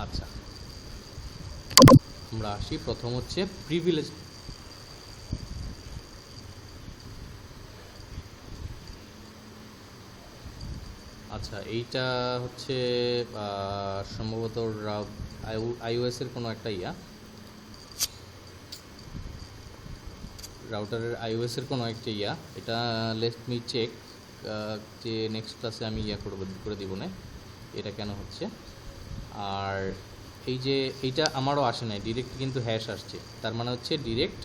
আচ্ছা, আমরা আসি। প্রথম হচ্ছে প্রিভিলেজ। আচ্ছা, এইটা হচ্ছে সম্ভবত iOS এর কোনো একটা রাউটারের iOS এর কোনো একটা এটা লেট মি চেক, যে নেক্সট ক্লাসে আমি করে দিব না এটা কেন হচ্ছে। আর এই যে এইটা আমারও আসে নাই ডিরেক্ট, কিন্তু হ্যাশ আসছে, তার মানে হচ্ছে ডিরেক্ট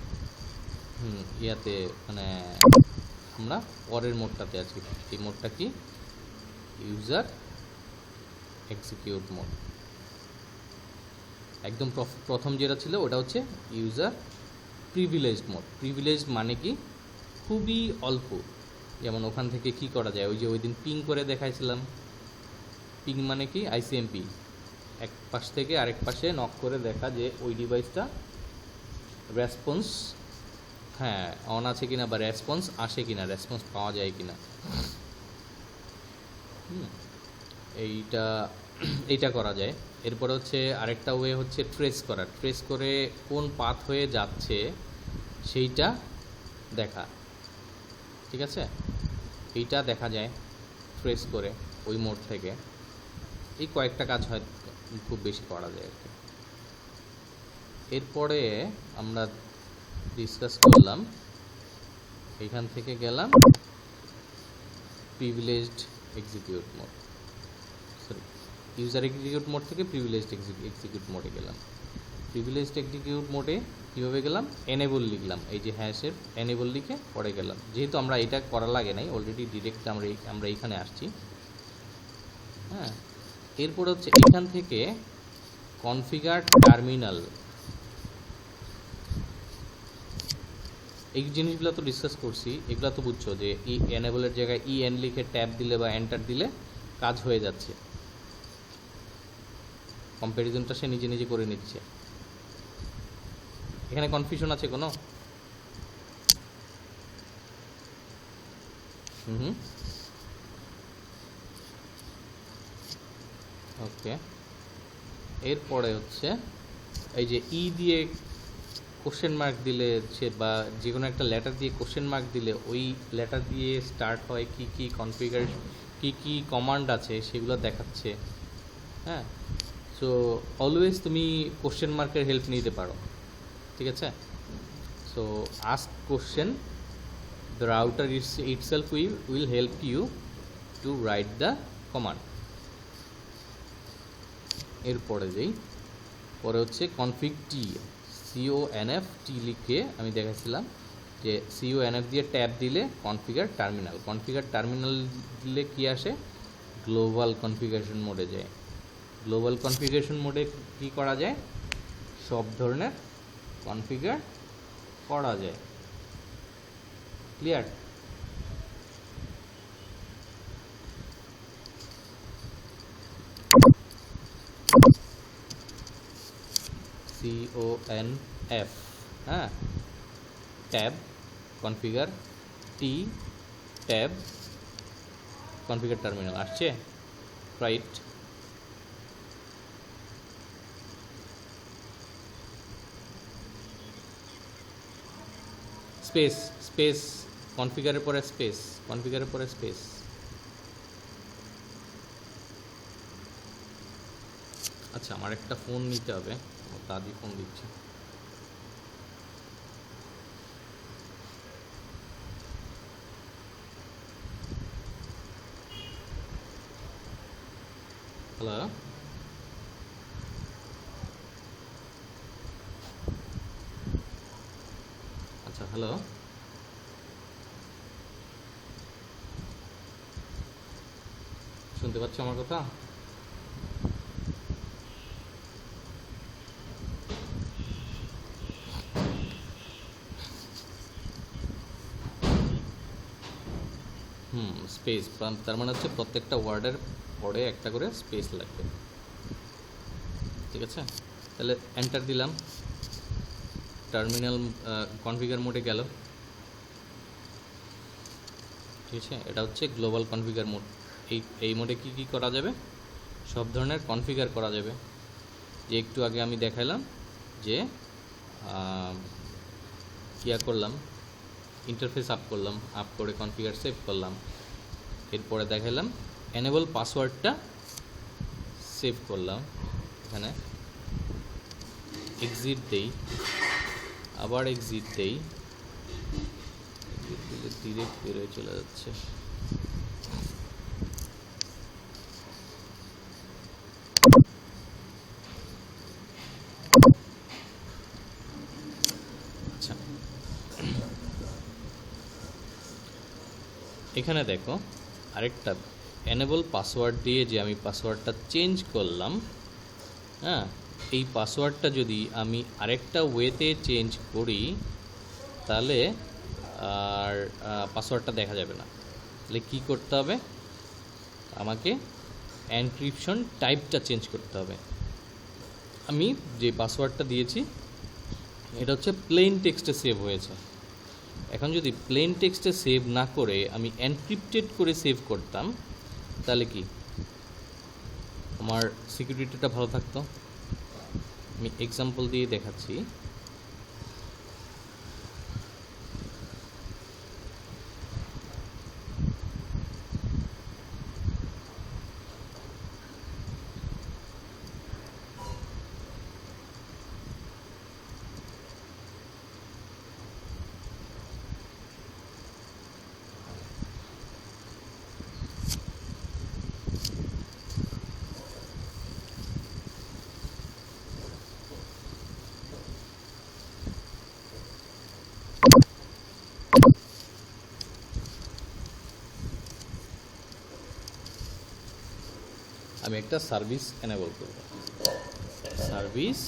ইয়াতে, মানে আমরা পরের মোডটাতে আছি। এই মোডটা কি? User execute mode. একদম প্রথম যেটা ছিল ওটা হচ্ছে ইউজার প্রিভিলেজড মোড। প্রিভিলেজড মানে কি? খুবই অল্প। যেমন ওখান থেকে কি করা যায়, ওই যে ওই দিন পিং করে দেখাইছিলাম। পিং মানে কি? আইসিএমপি, এক পাশ থেকে আরেক পাশে নক করে দেখা যে ওই ডিভাইসটা রেসপন্স অন আছে কিনা, বা রেসপন্স আসে কিনা, রেসপন্স পাওয়া যায় কিনা। এইটা করা যায়। এরপরে হচ্ছে আরেকটা ওয়ে হচ্ছে ট্রেস করা। ট্রেস করে কোন পাথ হয়ে যাচ্ছে সেইটা দেখা। ঠিক আছে, এইটা দেখা যায় ট্রেস করে ওই মোড থেকে। এই কয়েকটা কাজ হয়, খুব বেশি করা যায় আর কি। এরপরে আমরা ডিসকাস করলাম, এখান থেকে গেলাম privileged execute mode, sorry user execute mode থেকে প্রিভিলেজড এক্সিকিউট মোডে গেলাম। প্রিভিলেজড এক্সিকিউট মোডে কীভাবে গেলাম? এনেবল লিখলাম, এই যে হ্যাশের এনেবল লিখে পরে গেলাম। যেহেতু আমরা এটা করা লাগে নাই, অলরেডি ডিরেক্ট আমরা এইখানে আসছি। হ্যাঁ, এরপর হচ্ছে এখান থেকে কনফিগার টার্মিনাল, এই জিনিসগুলো তো ডিসকাস করছি, এগুলো তো বুঝছো যে এনেবলের জায়গায় এন লিখে ট্যাব দিলে বা এন্টার দিলে কাজ হয়ে যাচ্ছে, কম্প্যারিজনটা সে নিজে নিজে করে নিচ্ছে। এখানে কনফিউশন আছে কোনো? ওকে, এরপরে হচ্ছে এই যে দিয়ে কোশ্চেন মার্ক দিলে বা যে কোনো একটা লেটার দিয়ে কোশ্চেন মার্ক দিলে ওই লেটার দিয়ে স্টার্ট হয় কি কি কনফিগারেশন, কি কি কমান্ড আছে সেগুলো দেখাচ্ছে। হ্যাঁ, সো অলওয়েজ তুমি কোশ্চেন মার্কের হেল্প নিতে পারো। ঠিক আছে, so ask question, the router itself will help you to write the command. এরপরে পরে হচ্ছে কনফিগ টি, CONF টি লিখে আমি দেখাচ্ছিলাম যে CONF দিয়ে ট্যাব দিলে কনফিগার টার্মিনাল। কনফিগার টার্মিনাল দিলে কি আসে? গ্লোবাল কনফিগারেশন মোডে যায়। গ্লোবাল কনফিগারেশন মোডে কি করা যায়? সব ধরনের কনফিগার করা যায়। ক্লিয়ার? CONF, হ্যাঁ, ট্যাব কনফিগার টি, ট্যাব কনফিগার টার্মিনাল আসছে, রাইট? স্পেস কনফিগারের পরে স্পেস, কনফিগারের পরে স্পেস। আচ্ছা, আমার একটা ফোন নিতে হবে, দাদি ফোন দিচ্ছে। হ্যালো, হ্যালো, শুনতে পাচ্ছ আমার কথা? স্পেস, তার মানে হচ্ছে প্রত্যেকটা ওয়ার্ডের পরে একটা করে স্পেস লাগবে। ঠিক আছে, তাহলে এন্টার দিলাম, টার্মিনাল কনফিগার মোডে গেল। ঠিক আছে, এটা হচ্ছে গ্লোবাল কনফিগার মোড। এই মোডে কি কি করা যাবে? সব ধরনের কনফিগার করা যাবে। যে একটু আগে আমি দেখাইলাম যে কিয়া করলাম, ইন্টারফেস আপ করলাম, আপ করে কনফিগার সেভ করলাম। এরপরে দেখালাম এনেবল পাসওয়ার্ডটা সেভ করলাম। এখানে এক্সিট দেই, আবার এক্সিট দেই, ডিরেক্ট বেরোয় চলে যাচ্ছে। আচ্ছা, এখানে দেখো আরেকটা এনেবল পাসওয়ার্ড দিয়ে যে আমি পাসওয়ার্ডটা চেঞ্জ করলাম, হ্যাঁ, এই পাসওয়ার্ডটা যদি আমি আরেকটা ওয়েতে চেঞ্জ করি তাহলে আর পাসওয়ার্ডটা দেখা যাবে না। তাহলে কী করতে হবে? আমাকে এনক্রিপশন টাইপটা চেঞ্জ করতে হবে। আমি যে পাসওয়ার্ডটা দিয়েছি এটা হচ্ছে প্লেন টেক্সটে সেভ হয়েছে। এখন যদি প্লেন টেক্সটে সেভ না করে আমি এনক্রিপ্টেড করে সেভ করতাম তাহলে কি আমার সিকিউরিটিটা ভালো থাকতো। আমি এক্সাম্পল দিয়ে দেখাচ্ছি। আমি একটা সার্ভিস এনেবল করব, সার্ভিস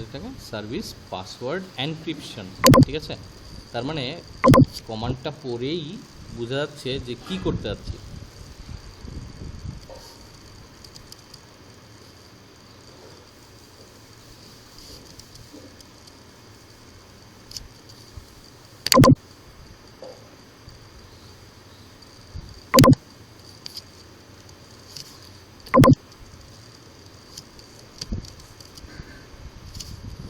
এটাকে সার্ভিস পাসওয়ার্ড এনক্রিপশন। ঠিক আছে, তার মানে কমান্ডটা পড়েই বোঝা যাচ্ছে যে কি করতে যাচ্ছি।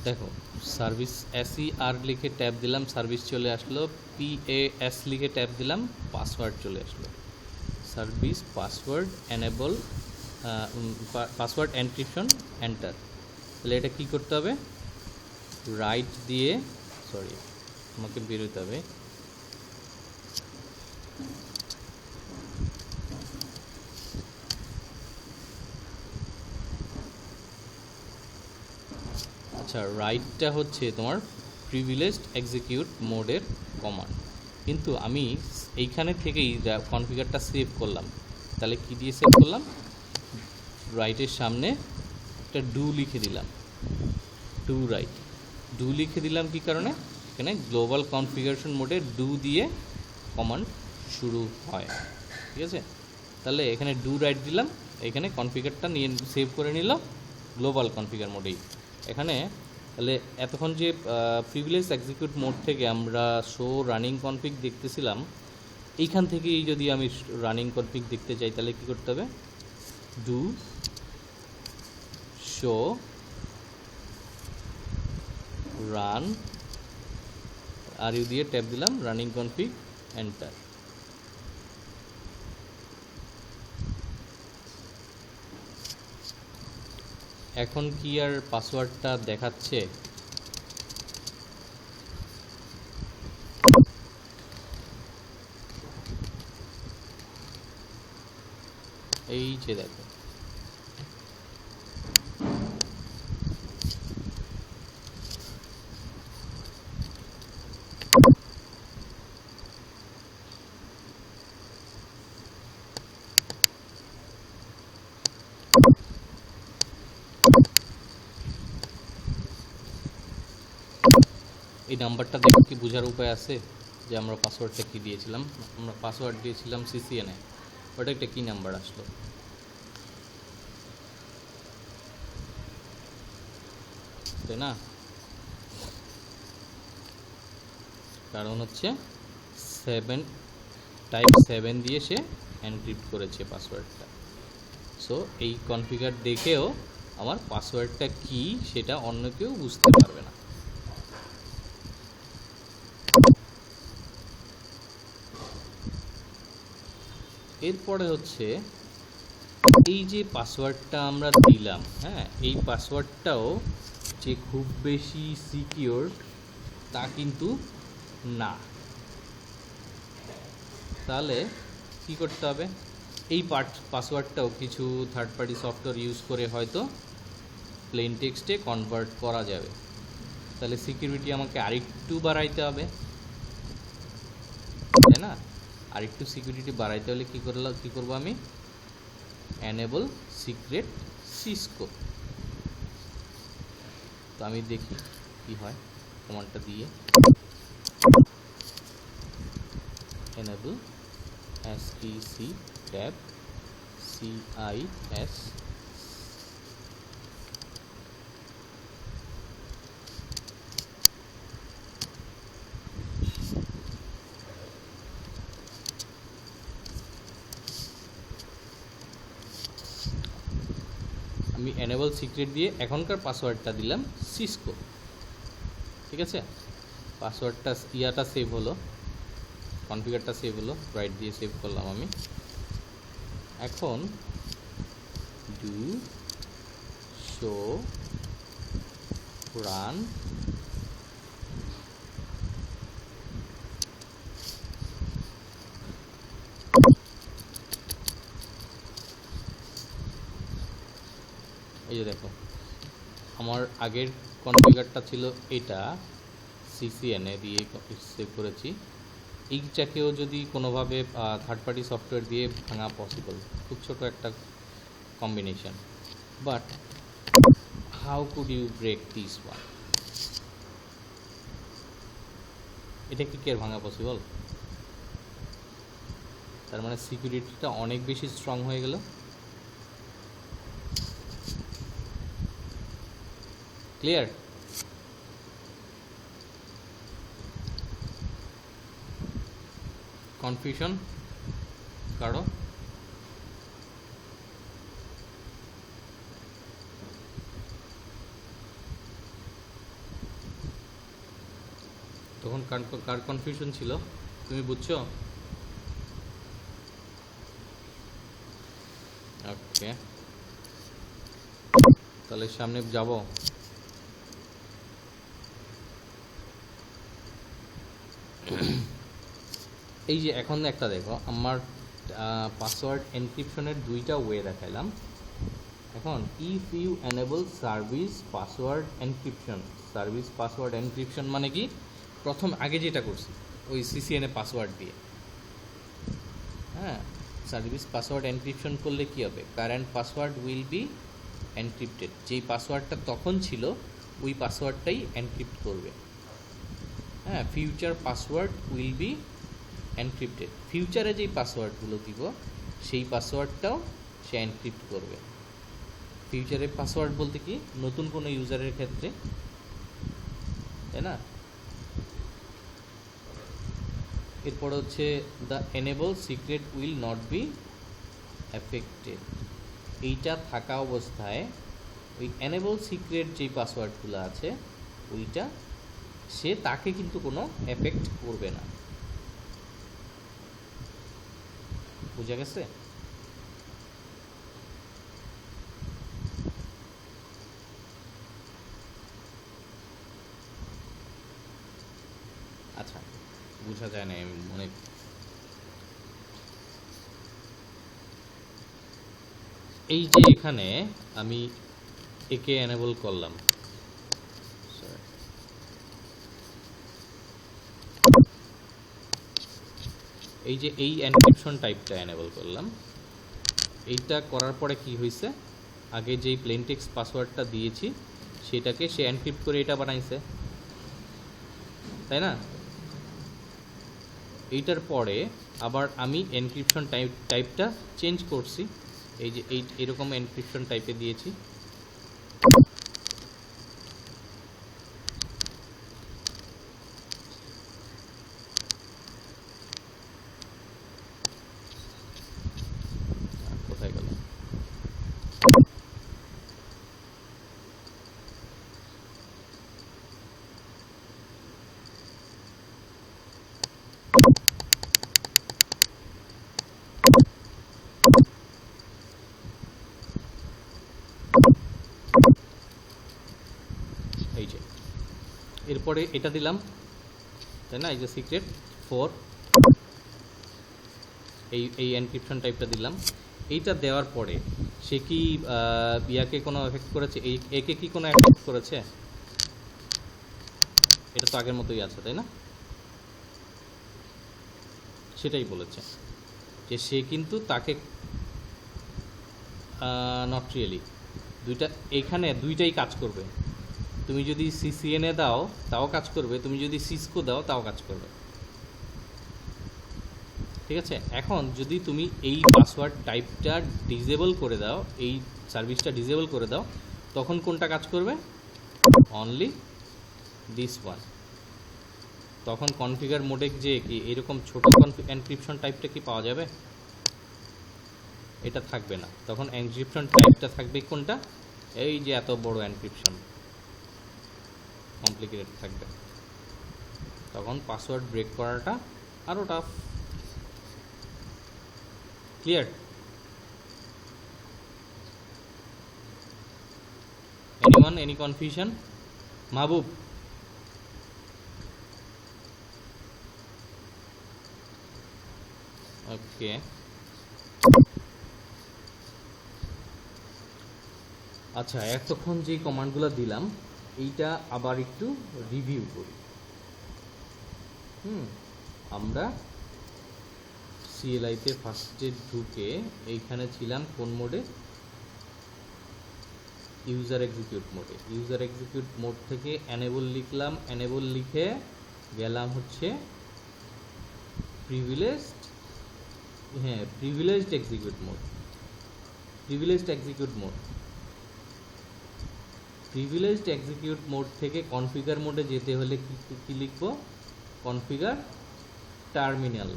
দেখো সার্ভিস SER লিখে ট্যাব দিলাম, সার্ভিস চলে আসলো। PAS লিখে ট্যাব দিলাম, পাসওয়ার্ড চলে আসলো। Service password enable password encryption enter. তাহলে এটা কি করতে হবে? রাইট দিয়ে, সরি আমাকে বেরোতে হবে। আচ্ছা, রাইটটা হচ্ছে তোমার প্রিভিলেজড এক্সিকিউট মোডের কমান্ড, কিন্তু আমি এইখানে থেকেই কনফিগারটা সেভ করলাম। তাহলে কি দিয়ে সেভ করলাম? রাইটের সামনে একটা ডু লিখে দিলাম, ডু রাইট। ডু লিখে দিলাম কি কারণে? এখানে গ্লোবাল কনফিগারেশন মোডে ডু দিয়ে কমান্ড শুরু হয়। ঠিক আছে, তাহলে এখানে ডু রাইট দিলাম, এখানে কনফিগারটা নিয়ে সেভ করে নিল গ্লোবাল কনফিগার মোডেই। এখানে তাহলে এতক্ষণ যে প্রিভিলেজ এক্সিকিউট মোড থেকে আমরা শো রানিং কনফিগ দেখতেছিলাম, এইখান থেকেই যদি আমি রানিং কনফিগ দেখতে চাই তাহলে কী করতে হবে? Do show run R U দিয়ে ট্যাব দিলাম, রানিং কনফিগ এন্টার। এখন কি আর পাসওয়ার্ডটা দেখাচ্ছে? এই যে দেখো, এই নাম্বারটা দেখো, কি বোঝার উপায় আছে যে আমরা পাসওয়ার্ডটা কি দিয়েছিলাম? আমরা পাসওয়ার্ড দিয়েছিলাম সিসিএনএ, ওটা একটা কি নাম্বার আসলো? তাই না? কারণ হচ্ছে 7 দিয়ে সে এনক্রিপ্ট করেছে পাসওয়ার্ডটা। সো এই কনফিগার দেখেও আমার পাসওয়ার্ডটা কি সেটা অন্য কেউ বুঝতে পারবে না। এরপরে হচ্ছে এই যে পাসওয়ার্ডটা আমরা দিলাম, হ্যাঁ, এই পাসওয়ার্ডটাও যে খুব বেশি সিকিউর তা কিন্তু না। তাহলে কি করতে হবে? এই পাসওয়ার্ডটাও কিছু থার্ড পার্টি সফটওয়্যার ইউজ করে হয়তো প্লেন টেক্সটে কনভার্ট করা যাবে। তাহলে সিকিউরিটি আমাকে আরেকটু বাড়াইতে হবে, তাই না? আরেকটু সিকিউরিটি বাড়াইতে হলে কী করবো আমি? Enable secret Cisco. তো আমি দেখি কি হয় কমান্ডটা দিয়ে। এনেবল stc tab cis আমি এনেবল সিক্রেট দিয়ে এখনকার পাসওয়ার্ডটা দিলাম সিসকো। ঠিক আছে, পাসওয়ার্ডটা ইয়াটা সেভ হলো, কনফিগারটা সেভ হলো, রাইট দিয়ে সেভ করলাম আমি। এখন ডু শো রান এই যে দেখো, আমার আগের কনফিগারটা ছিল এটা, সিসিএনএ দিয়ে সেভ করেছি। এইটাকেও যদি কোনোভাবে থার্ড পার্টি সফটওয়্যার দিয়ে ভাঙা পসিবল, খুব ছোট একটা combination, but how could you break this one? এটা কি আর ভাঙা পসিবল? তার মানে সিকিউরিটিটা অনেক বেশি স্ট্রং হয়ে গেল। ক্লিয়ার? কনফিউশন কারো? তখন কার কনফিউশন ছিল তুমি বুঝছো? ওকে, তাহলে সামনে যাব। এই যে এখন একটা দেখো, আমার পাসওয়ার্ড এনক্রিপশনের দুইটা ওয়ে দেখাইলাম। এখন if you enable service password encryption মানে কি? প্রথম আগে যেটা করছি ওই সিসিএনএ পাসওয়ার্ড দিয়ে, হ্যাঁ, সার্ভিস পাসওয়ার্ড এনক্রিপশন করলে কি হবে? Current password will be encrypted. যেই পাসওয়ার্ডটা তখন ছিল ওই পাসওয়ার্ডটাই এনক্রিপ্ট করবে। হ্যাঁ, future password will be encrypted. ফিউচারে যেই পাসওয়ার্ডগুলো দিব সেই পাসওয়ার্ডটাও সে এনক্রিপ্ট করবে। ফিউচারে পাসওয়ার্ড বলতে কি? নতুন কোনো ইউজারের ক্ষেত্রে, তাই না? এরপর হচ্ছে the enable secret will not be affected. এইটা থাকা অবস্থায় ওই এনেবল সিক্রেট যেই পাসওয়ার্ডগুলো আছে ওইটা সে তাকে কিন্তু কোনো এফেক্ট করবে না। বুঝা গেছে? আচ্ছা, বোঝা যায় না, অনেক এই যে এখানে আমি একে এনেবল করলাম, এই যে এই এনক্রিপশন টাইপটা এনেবল করলাম, এইটা করার পরে কি হয়েছে, আগে যেই প্লেন টেক্সট পাসওয়ার্ডটা দিয়েছি সেটাকে সে এনক্রিপ্ট করে এটা বানাইছে, তাই না? এইটার পরে আবার আমি এনক্রিপশন টাইপটা চেঞ্জ করছি, এই যে এরকম এনক্রিপশন টাইপে দিয়েছি। কোথায় গেল? এই যে এরপরে এটা দিলাম, তাই না? এই যে সিক্রেট 4, এই এনক্রিপশন টাইপটা দিলাম। এইটা দেওয়ার পরে সে কি ইয়াকে কোনো এফেক্ট করেছে, একে কি কোনো এফেক্ট করেছে? এটা তো আগের মতোই আছে, তাই না? সেটাই বলেছে যে সে কিন্তু তাকে নট রিয়েলি, এখানে দুইটাই কাজ করবে। তুমি যদি সিসিএনএ দাও তাও কাজ করবে, তুমি যদি সিসকো দাও তাও কাজ করবে, ঠিক আছে? এখন যদি তুমি এই পাসওয়ার্ড টাইপটা ডিসেবল করে দাও, এই সার্ভিসটা ডিসেবল করে দাও, তখন কোনটা কাজ করবে? Only this one. তখন কনফিগার মোডে যে কি এরকম ছোট এনক্রিপশন টাইপটা কি পাওয়া যাবে? এটা থাকবে না। তখন এনক্রিপশন টাইপটা থাকবে কোনটা? এই যে এত বড় এনক্রিপশন, কমপ্লিকেটেড থাকবে। তখন পাসওয়ার্ড ব্রেক করাটা আরও tough. Clear? Anyone, any confusion? Mahbub? Okay, আচ্ছা, এতক্ষণ যে কমান্ডগুলো দিলাম এইটা আবার একটু রিভিউ করি। আমরা সিএলআইতে ফার্স্টে ঢুকে এইখানে ছিলাম কোন মোডে? ইউজার এক্সিকিউট মোডে। ইউজার এক্সিকিউট মোড থেকে এনেবল লিখলাম, এনেবল লিখে গেলাম হচ্ছে প্রিভিলেজড, হ্যাঁ privileged execute mode. Privileged execute mode, privileged execute mode থেকে কনফিগার মোডে যেতে হলে কি লিখব? কনফিগার টার্মিনাল,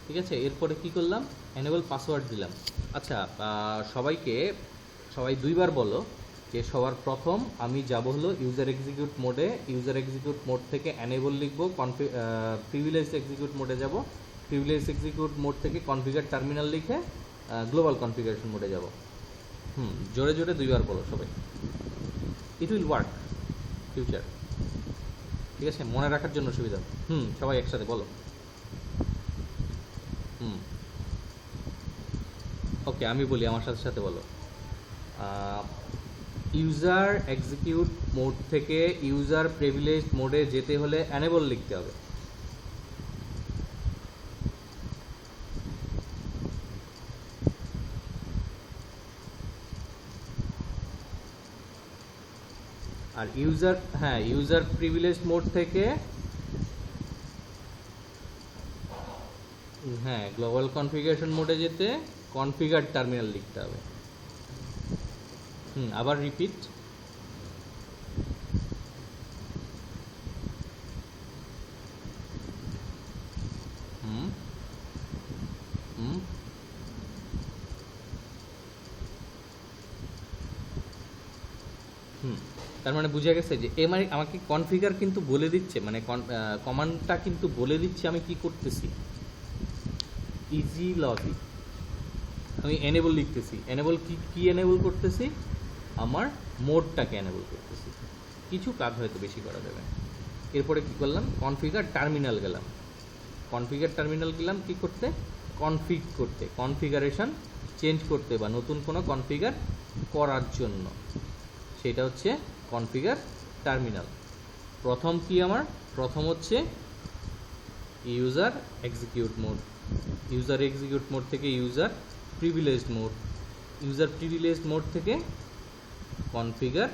ঠিক আছে? এরপরে কি করলাম? এনেবল পাসওয়ার্ড দিলাম। আচ্ছা, সবাই দুইবার বলো যে সবার প্রথম আমি যাব হলো ইউজার এক্সিকিউট মোডে, ইউজার এক্সিকিউট মোড থেকে এনেবল লিখব, প্রিভিলেজড এক্সিকিউট মোডে যাব, প্রিভিলেজড এক্সিকিউট মোড থেকে কনফিগার টার্মিনাল লিখে গ্লোবাল কনফিগারেশন মোডে যাব। জোরে জোরে দুইবার বলো সবাই, ইট উইল ওয়ার্ক ফিউচার, ঠিক আছে? মনে রাখার জন্য সুবিধা। সবাই একসাথে বলো। ওকে, আমি বলি, আমার সাথে সাথে বলো। ইউজার এক্সিকিউট মোড থেকে ইউজার প্রিভিলেজড মোডে যেতে হলে এনেবল লিখতে হবে। আর ইউজার প্রিভিলেজড মোড থেকে গ্লোবাল কনফিগারেশন মোডে যেতে কনফিগার টার্মিনাল লিখতে হবে। আবার রিপিট। তার মানে বুঝা গেছে যে মানে আমাকে কনফিগার কিন্তু বলে দিচ্ছে, মানে কমান্ডটা কিন্তু বলে দিচ্ছে আমি কি করতেছি। ইজি লজিক, আমি এনেবল লিখতেছি, এনেবল কি এনেবল করতেছি? আমার মোডটাকে এনেবল করতেছি। কিছু কাজ হয়তো বেশি করা যাবে। এরপরে কি করলাম? কনফিগার টার্মিনাল গেলাম। কনফিগার টার্মিনাল গেলাম কি করতে? কনফিগ করতে, কনফিগারেশন চেঞ্জ করতে বা নতুন কোনো কনফিগার করার জন্য, সেটা হচ্ছে কনফিগার টার্মিনাল। প্রথম কি আমার, প্রথম হচ্ছে user execute mode, user execute mode থেকে user privileged mode, user privileged mode থেকে কনফিগার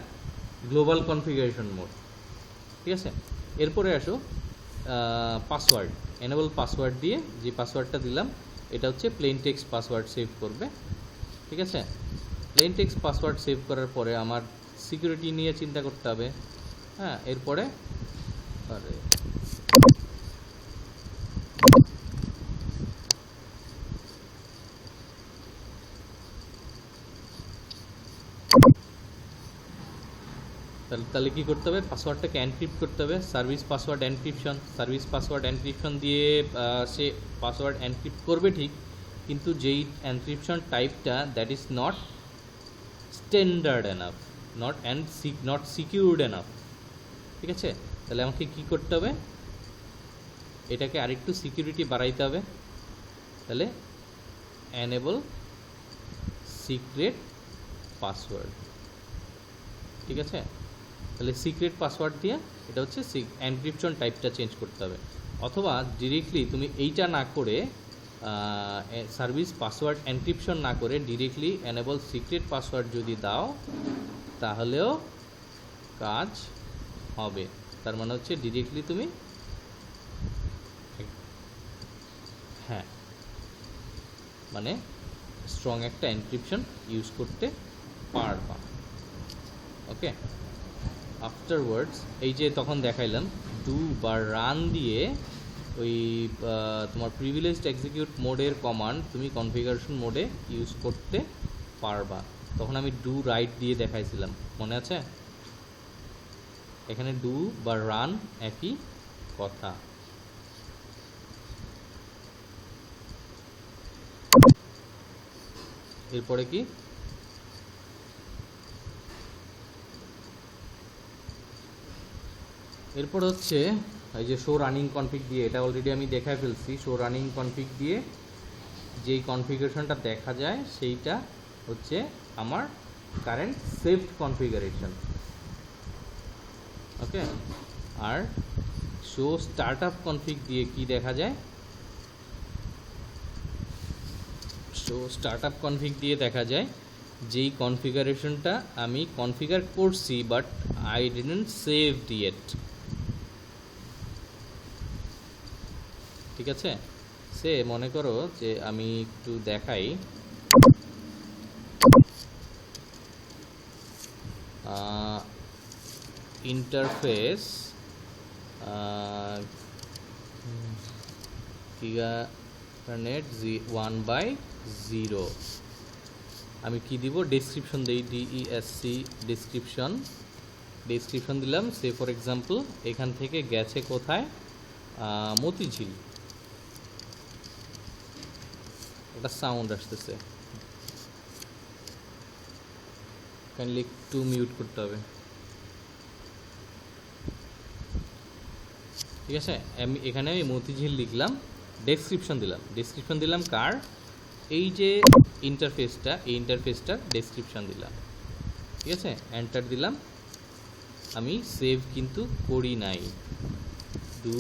গ্লোবাল কনফিগারেশন মোড। ঠিক আছে, এরপরে আসো পাসওয়ার্ড, এনেবল পাসওয়ার্ড দিয়ে যে পাসওয়ার্ডটা দিলাম এটা হচ্ছে প্লেন টেক্সট পাসওয়ার্ড সেভ করবে। ঠিক আছে, প্লেন টেক্সট পাসওয়ার্ড সেভ করার পরে আমার সিকিউরিটি নিয়ে চিন্তা করতে হবে। হ্যাঁ, এরপরে তাহলে কি করতে হবে, পাসওয়ার্ডটাকে এনক্রিপ্ট করতে হবে, service password encryption. Service password encryption দিয়ে সে পাসওয়ার্ড এনক্রিপ্ট করবে ঠিক, কিন্তু যেই এনক্রিপশন টাইপটা that is not standard enough, not secured enough. ঠিক আছে, তাহলে আমাকে কি করতে হবে, এটাকে আরেকটু সিকিউরিটি বাড়াইতে হবে। তাহলে এনেবল সিক্রেট পাসওয়ার্ড। ঠিক আছে, তাহলে সিক্রেট পাসওয়ার্ড দিয়ে এটা হচ্ছে এনক্রিপশন টাইপটা চেঞ্জ করতে হবে। অথবা ডিরেক্টলি তুমি এইটা না করে সার্ভিস পাসওয়ার্ড এনক্রিপশন না করে ডিরেক্টলি এনেবল সিক্রেট পাসওয়ার্ড যদি দাও তাহলেও কাজ হবে। তার মানে হচ্ছে ডিরেক্টলি তুমি হ্যাঁ মানে স্ট্রং একটা এনক্রিপশন ইউজ করতে পারবা। ওকে, আফটারওয়ার্ডস এই যে তখন দেখাইলাম ডু বা রান দিয়ে ওই তোমার প্রিভিলেজড এক্সিকিউট মোডের কমান্ড তুমি কনফিগারেশন মোডে ইউজ করতে পারবা। তখন আমি ডু রাইট দিয়ে দেখাইছিলাম, মনে আছে? এখানে ডু বা রান একই কথা। এরপরে কি, এরপর হচ্ছে এই যে শো রানিং কনফিগ দিয়ে, এটা অলরেডি আমি দেখায় ফেলছি। শো রানিং কনফিগ দিয়ে যেই কনফিগারেশনটা দেখা যায় সেইটা হচ্ছে আমার কারেন্ট সেভড কনফিগারেশন। ওকে, আর শো স্টার্ট আপ কনফিগ দিয়ে কি দেখা যায়, শো স্টার্ট আপ কনফিগ দিয়ে দেখা যায় যেই কনফিগারেশনটা আমি কনফিগার করছি but I didn't saved yet. ঠিক আছে, সে মনে করো যে আমি একটু দেখাই, ইন্টারফেস গিগানেট 1/0, আমি কি দিব, ডেসক্রিপশন দিই, DESC ডেসক্রিপশন দিলাম। সে ফর এক্সাম্পল এখান থেকে গেছে কোথায়, মতিঝিল, একটা সাউন্ড আসতেছে, কাইন্ডলি একটু মিউট করতে হবে। ঠিক আছে, আমি এখানে আমি মতিঝিল লিখলাম, ডেসক্রিপশন দিলাম কার, এই যে ইন্টারফেসটা, এই ইন্টারফেসটার ডেসক্রিপশন দিলাম। ঠিক আছে, এন্টার দিলাম। আমি সেভ কিন্তু করি নাই, do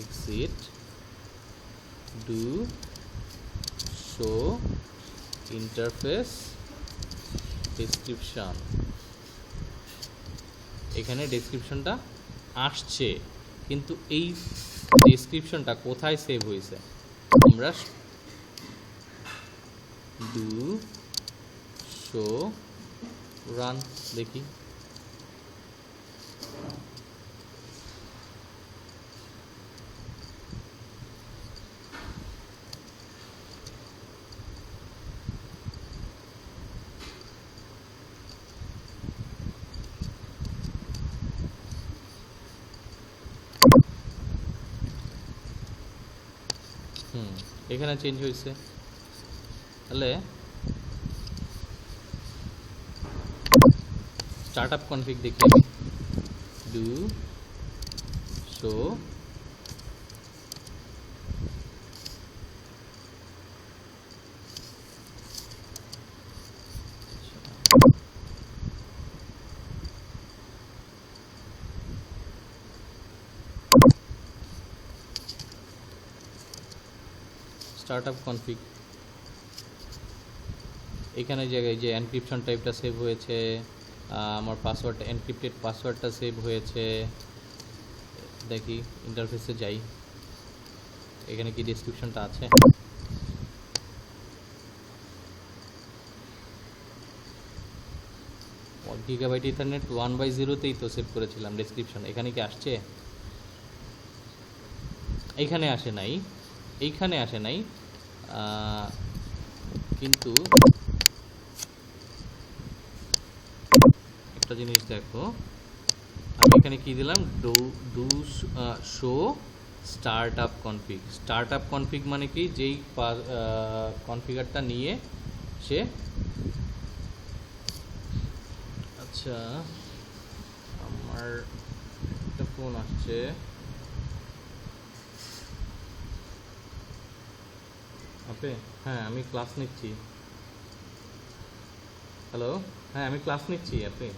exit, do show interface description. এখানে ডেসক্রিপশনটা আসছে, কিন্তু এই ডেসক্রিপশনটা কোথায় সেভ হয়েছে, আমরা ডু শো রান দেখি। এখানে চেঞ্জ হয়েছে। তাহলে স্টার্ট আপ কনফিগ দেখি, ডু শো স্টার্টআপ কনফিগ, এখানে জায়গায় যে এনক্রিপশন টাইপটা সেভ হয়েছে, আমার পাসওয়ার্ডটা এনক্রিপ্টেড পাসওয়ার্ডটা সেভ হয়েছে। দেখি ইন্টারফেসে যাই, এখানে কি ডেসক্রিপশনটা আছে? গিগাবাইট ইথারনেট 1/0তেই তো সেভ করেছিলাম ডেসক্রিপশন, এখানে কি আসছে? এইখানে আসে নাই, এইখানে আসে নাই, কিন্তু একটা জিনিস দেখো, আমি এখানে কি দিলাম, do show startup config. Startup config মানে কি, যেই কনফিগারটা নিয়ে সে, আচ্ছা আমার একটা ফোন আসছে, আপনি? হ্যাঁ আমি ক্লাস নিচ্ছি। হ্যালো, হ্যাঁ আমি ক্লাস নিচ্ছি, আপনি?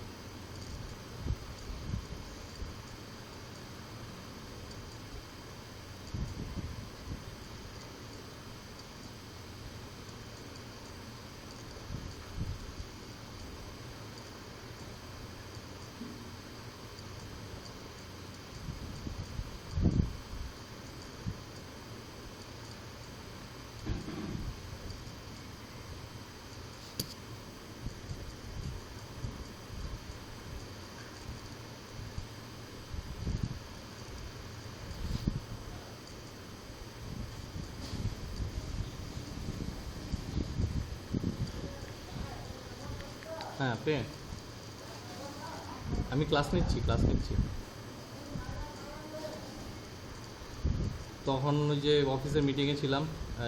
হ্যাঁ আপনি? আমি ক্লাস নিচ্ছি। তখন ওই যে অফিসের মিটিংয়ে ছিলাম,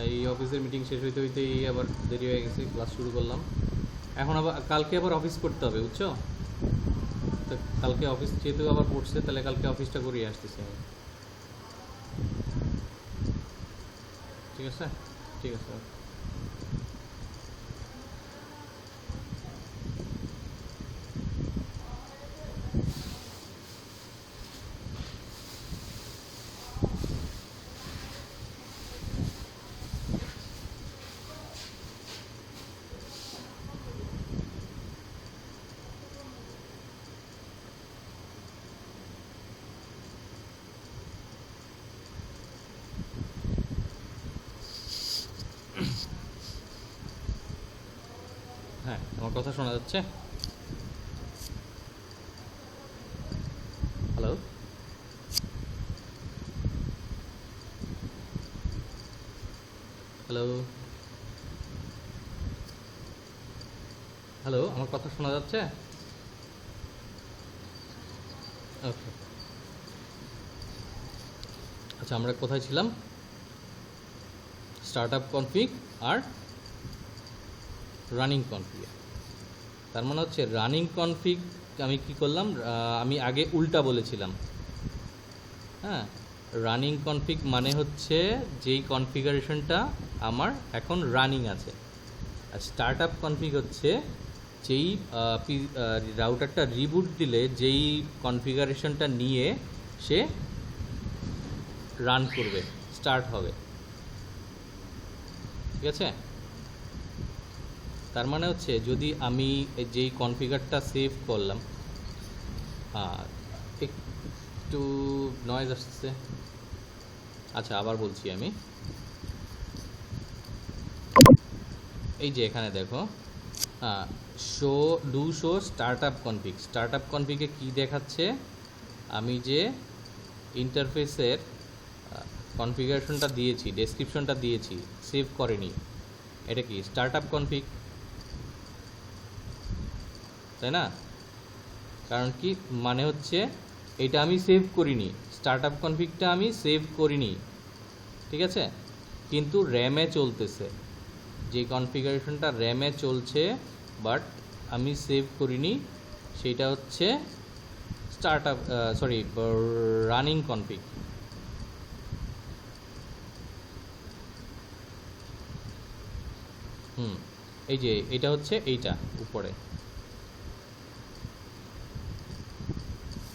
এই অফিসের মিটিং শেষ হইতে হইতেই আবার দেরি হয়ে গেছে, ক্লাস শুরু করলাম। এখন আবার কালকে আবার অফিস করতে হবে, বুঝছো? তো কালকে অফিস যেহেতু আবার পড়ছে, তাহলে কালকে অফিসটা করিয়ে আসতেছি আমি। ঠিক আছে, ঠিক আছে। হ্যাঁ আমার কথা শোনা যাচ্ছে? হ্যালো, হ্যালো, হ্যালো, আমার কথা শোনা যাচ্ছে? ওকে, আচ্ছা আমরা কোথায় ছিলাম? স্টার্টআপ কনফিগ আর রানিং কনফিগ। তার মানে হচ্ছে রানিং কনফিগ আমি কি করলাম, আমি আগে উল্টা বলেছিলাম। হ্যাঁ, রানিং কনফিগ মানে হচ্ছে যেই কনফিগারেশনটা আমার এখন রানিং আছে, আর স্টার্টআপ কনফিগ হচ্ছে যেই রাউটারটা রিবুট দিলে যেই কনফিগারেশনটা নিয়ে সে রান করবে, স্টার্ট হবে। ঠিক আছে? তার মানে হচ্ছে যদি আমি যেই কনফিগারটা সেভ করলাম, একটু নয়েজ আসছে, আচ্ছা আবার বলছি আমি, এই যে এখানে দেখো, শো স্টার্টআপ কনফিগ। স্টার্টআপ কনফিগে কী দেখাচ্ছে, আমি যে ইন্টারফেসের কনফিগারেশনটা দিয়েছি, ডেসক্রিপশনটা দিয়েছি, সেভ করেনি, এটা কি স্টার্টআপ কনফিগ, তাই না? কারণ কি মানে হচ্ছে এটা আমি সেভ করিনি, স্টার্টআপ কনফিগটা আমি সেভ করিনি, ঠিক আছে? কিন্তু র্যামে চলতেছে, যে কনফিগারেশনটা র্যামে চলছে বাট আমি সেভ করিনি, সেটা হচ্ছে স্টার্টআপ রানিং কনফিগ। এই যে এটা হচ্ছে এইটা উপরে,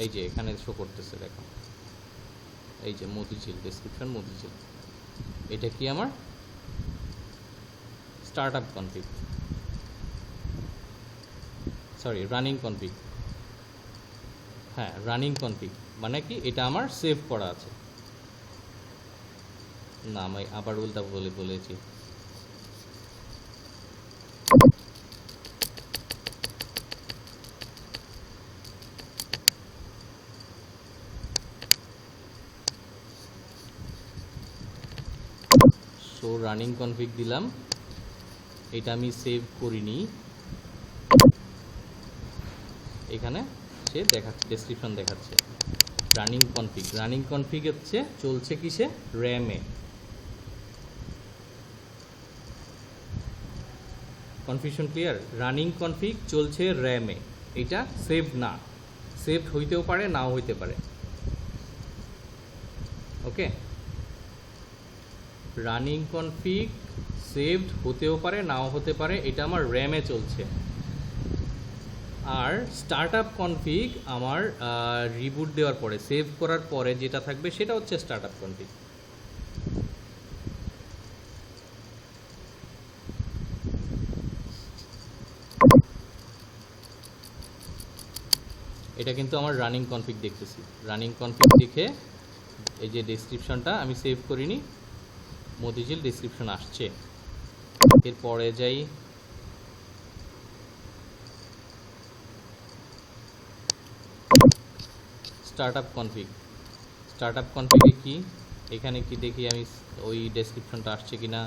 এই যে এখানে শো করতেছে দেখো, এই যে মতিঝিল, ডেসক্রিপশন মতিঝিল, এটা কি আমার startup config, sorry running config. হ্যাঁ, রানিং কনফিগ মানে কি, এটা আমার সেভ করা আছে। না, আমি আবার উল্টা বলেছি। সো রানিং কনফিগ দিলাম, এটা আমি সেভ করিনি, এখানে সে দেখাচ্ছে, ডেসক্রিপশন দেখাচ্ছে রানিং কনফিগ। রানিং কনফিগ হচ্ছে চলছে কিসে, র্যামে। Confusion clear? রানিং কনফিগ চলছে র্যামে, এটা সেভ না, সেভ হইতেও পারে নাও হইতে পারে। ওকে, রানিং কনফিগ সেভড হতেও পারে নাও হতে পারে, এটা আমার র্যামে চলছে। আর স্টার্টআপ কনফিগ আমার রিবুট দেওয়ার পরে, সেভ করার পরে যেটা থাকবে সেটা হচ্ছে স্টার্টআপ কনফিগ। এটা কিন্তু আমার রানিং কনফিগ দেখতেছি, রানিং কনফিগ দেখে এই যে ডেসক্রিপশনটা আমি সেভ করিনি, মতিঝিল ডেসক্রিপশন আসছে। এরপরে যাই, স্টার্টআপ কনফিগ। স্টার্টআপ কনফিগে কি, এখানে কি দেখি আমি ওই ডেসক্রিপশনটা আসছে কিনা।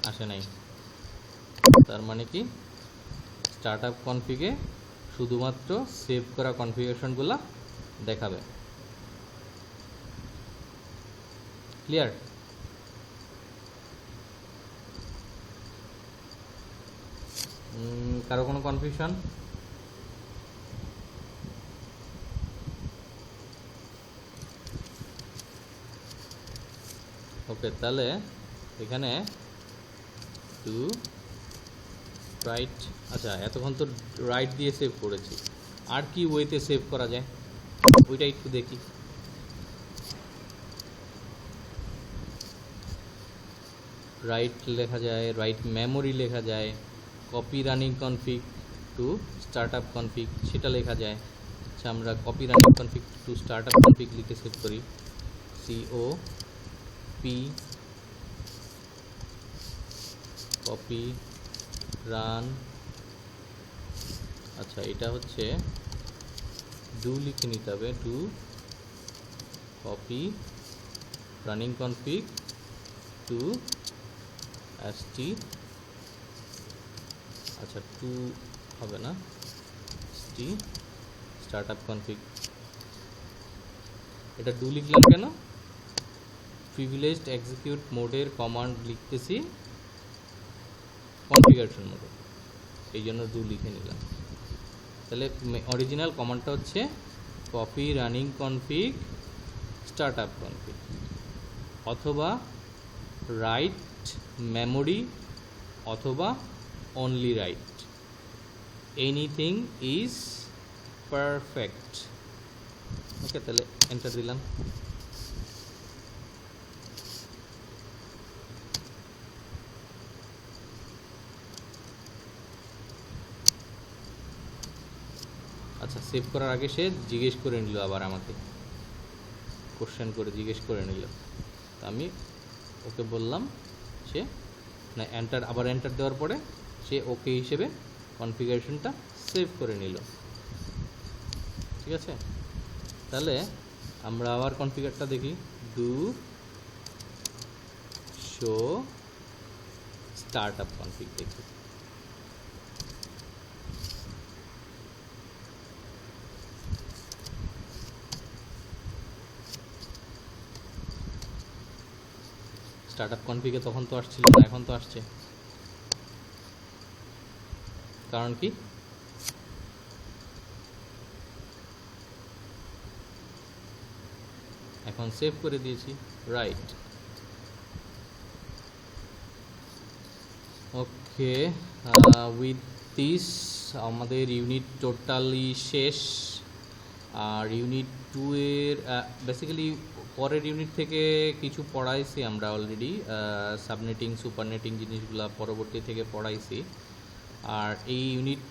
আসে নাই, তার মানে কি স্টার্টআপ কনফিগে শুধুমাত্র সেভ করা কনফিগারেশনগুলো দেখাবে। ক্লিয়ার? কারো কোনো কনফিউশন? ওকে, তাহলে এখানে টু রাইট, আচ্ছা এতক্ষণ তো রাইট দিয়ে সেভ করেছি, আর কি ওয়েতে সেভ করা যায় ওইটা একটু দেখি। রাইট লেখা যায়, রাইট মেমোরি লেখা যায়, copy running config to startup config সেটা লেখা যায়। আচ্ছা, আমরা copy running config to startup config লিখে সেভ করি, COP কপি রান। আচ্ছা, এটা হচ্ছে ডু লিখে নিতে হবে, do copy running config to ST, আচ্ছা টু হবে না, ST স্টার্টআপ কনফিগ। এটা ডু লিখলাম কেন, প্রিভিলেজড এক্সিকিউট মোডের কমান্ড লিখতেছি কনফিগারেশন মোডে, এই জন্য ডু লিখে নিলাম। তাহলে অরিজিনাল কমান্ডটা হচ্ছে copy running config startup config, অথবা রাইট মেমোরি, অথবা only write, anything is perfect. Okay, তাহলে এন্টার দিলাম। আচ্ছা, সেভ করার আগে সে জিজ্ঞেস করে নিল, আবার আমাকে কোশ্চেন করে জিজ্ঞেস করে নিল, আমি ওকে বললাম, সে না এন্টার, আবার এন্টার দেওয়ার পরে সে ওকে হিসেবে কনফিগারেশনটা সেভ করে নিল। ঠিক আছে, তাহলে আমরা আবার কনফিগারটা দেখি, ডু শো স্টার্টআপ কনফিগ দেখি। স্টার্টআপ কনফিগে তখন তো আসছিল না, এখন তো আসছে, কারণ কি, এখন সেভ করে দিয়েছি। রাইট, ওকে, উইথ দিস আমাদের ইউনিট টোটালি শেষ। আর ইউনিট 2 এর বেসিক্যালি পরের ইউনিট থেকে কিছু পড়াইছি আমরা অলরেডি, সাবনেটিং সুপারনেটিং জিনিসগুলো পরবর্তী থেকে পড়াইছি। আর এই ইউনিট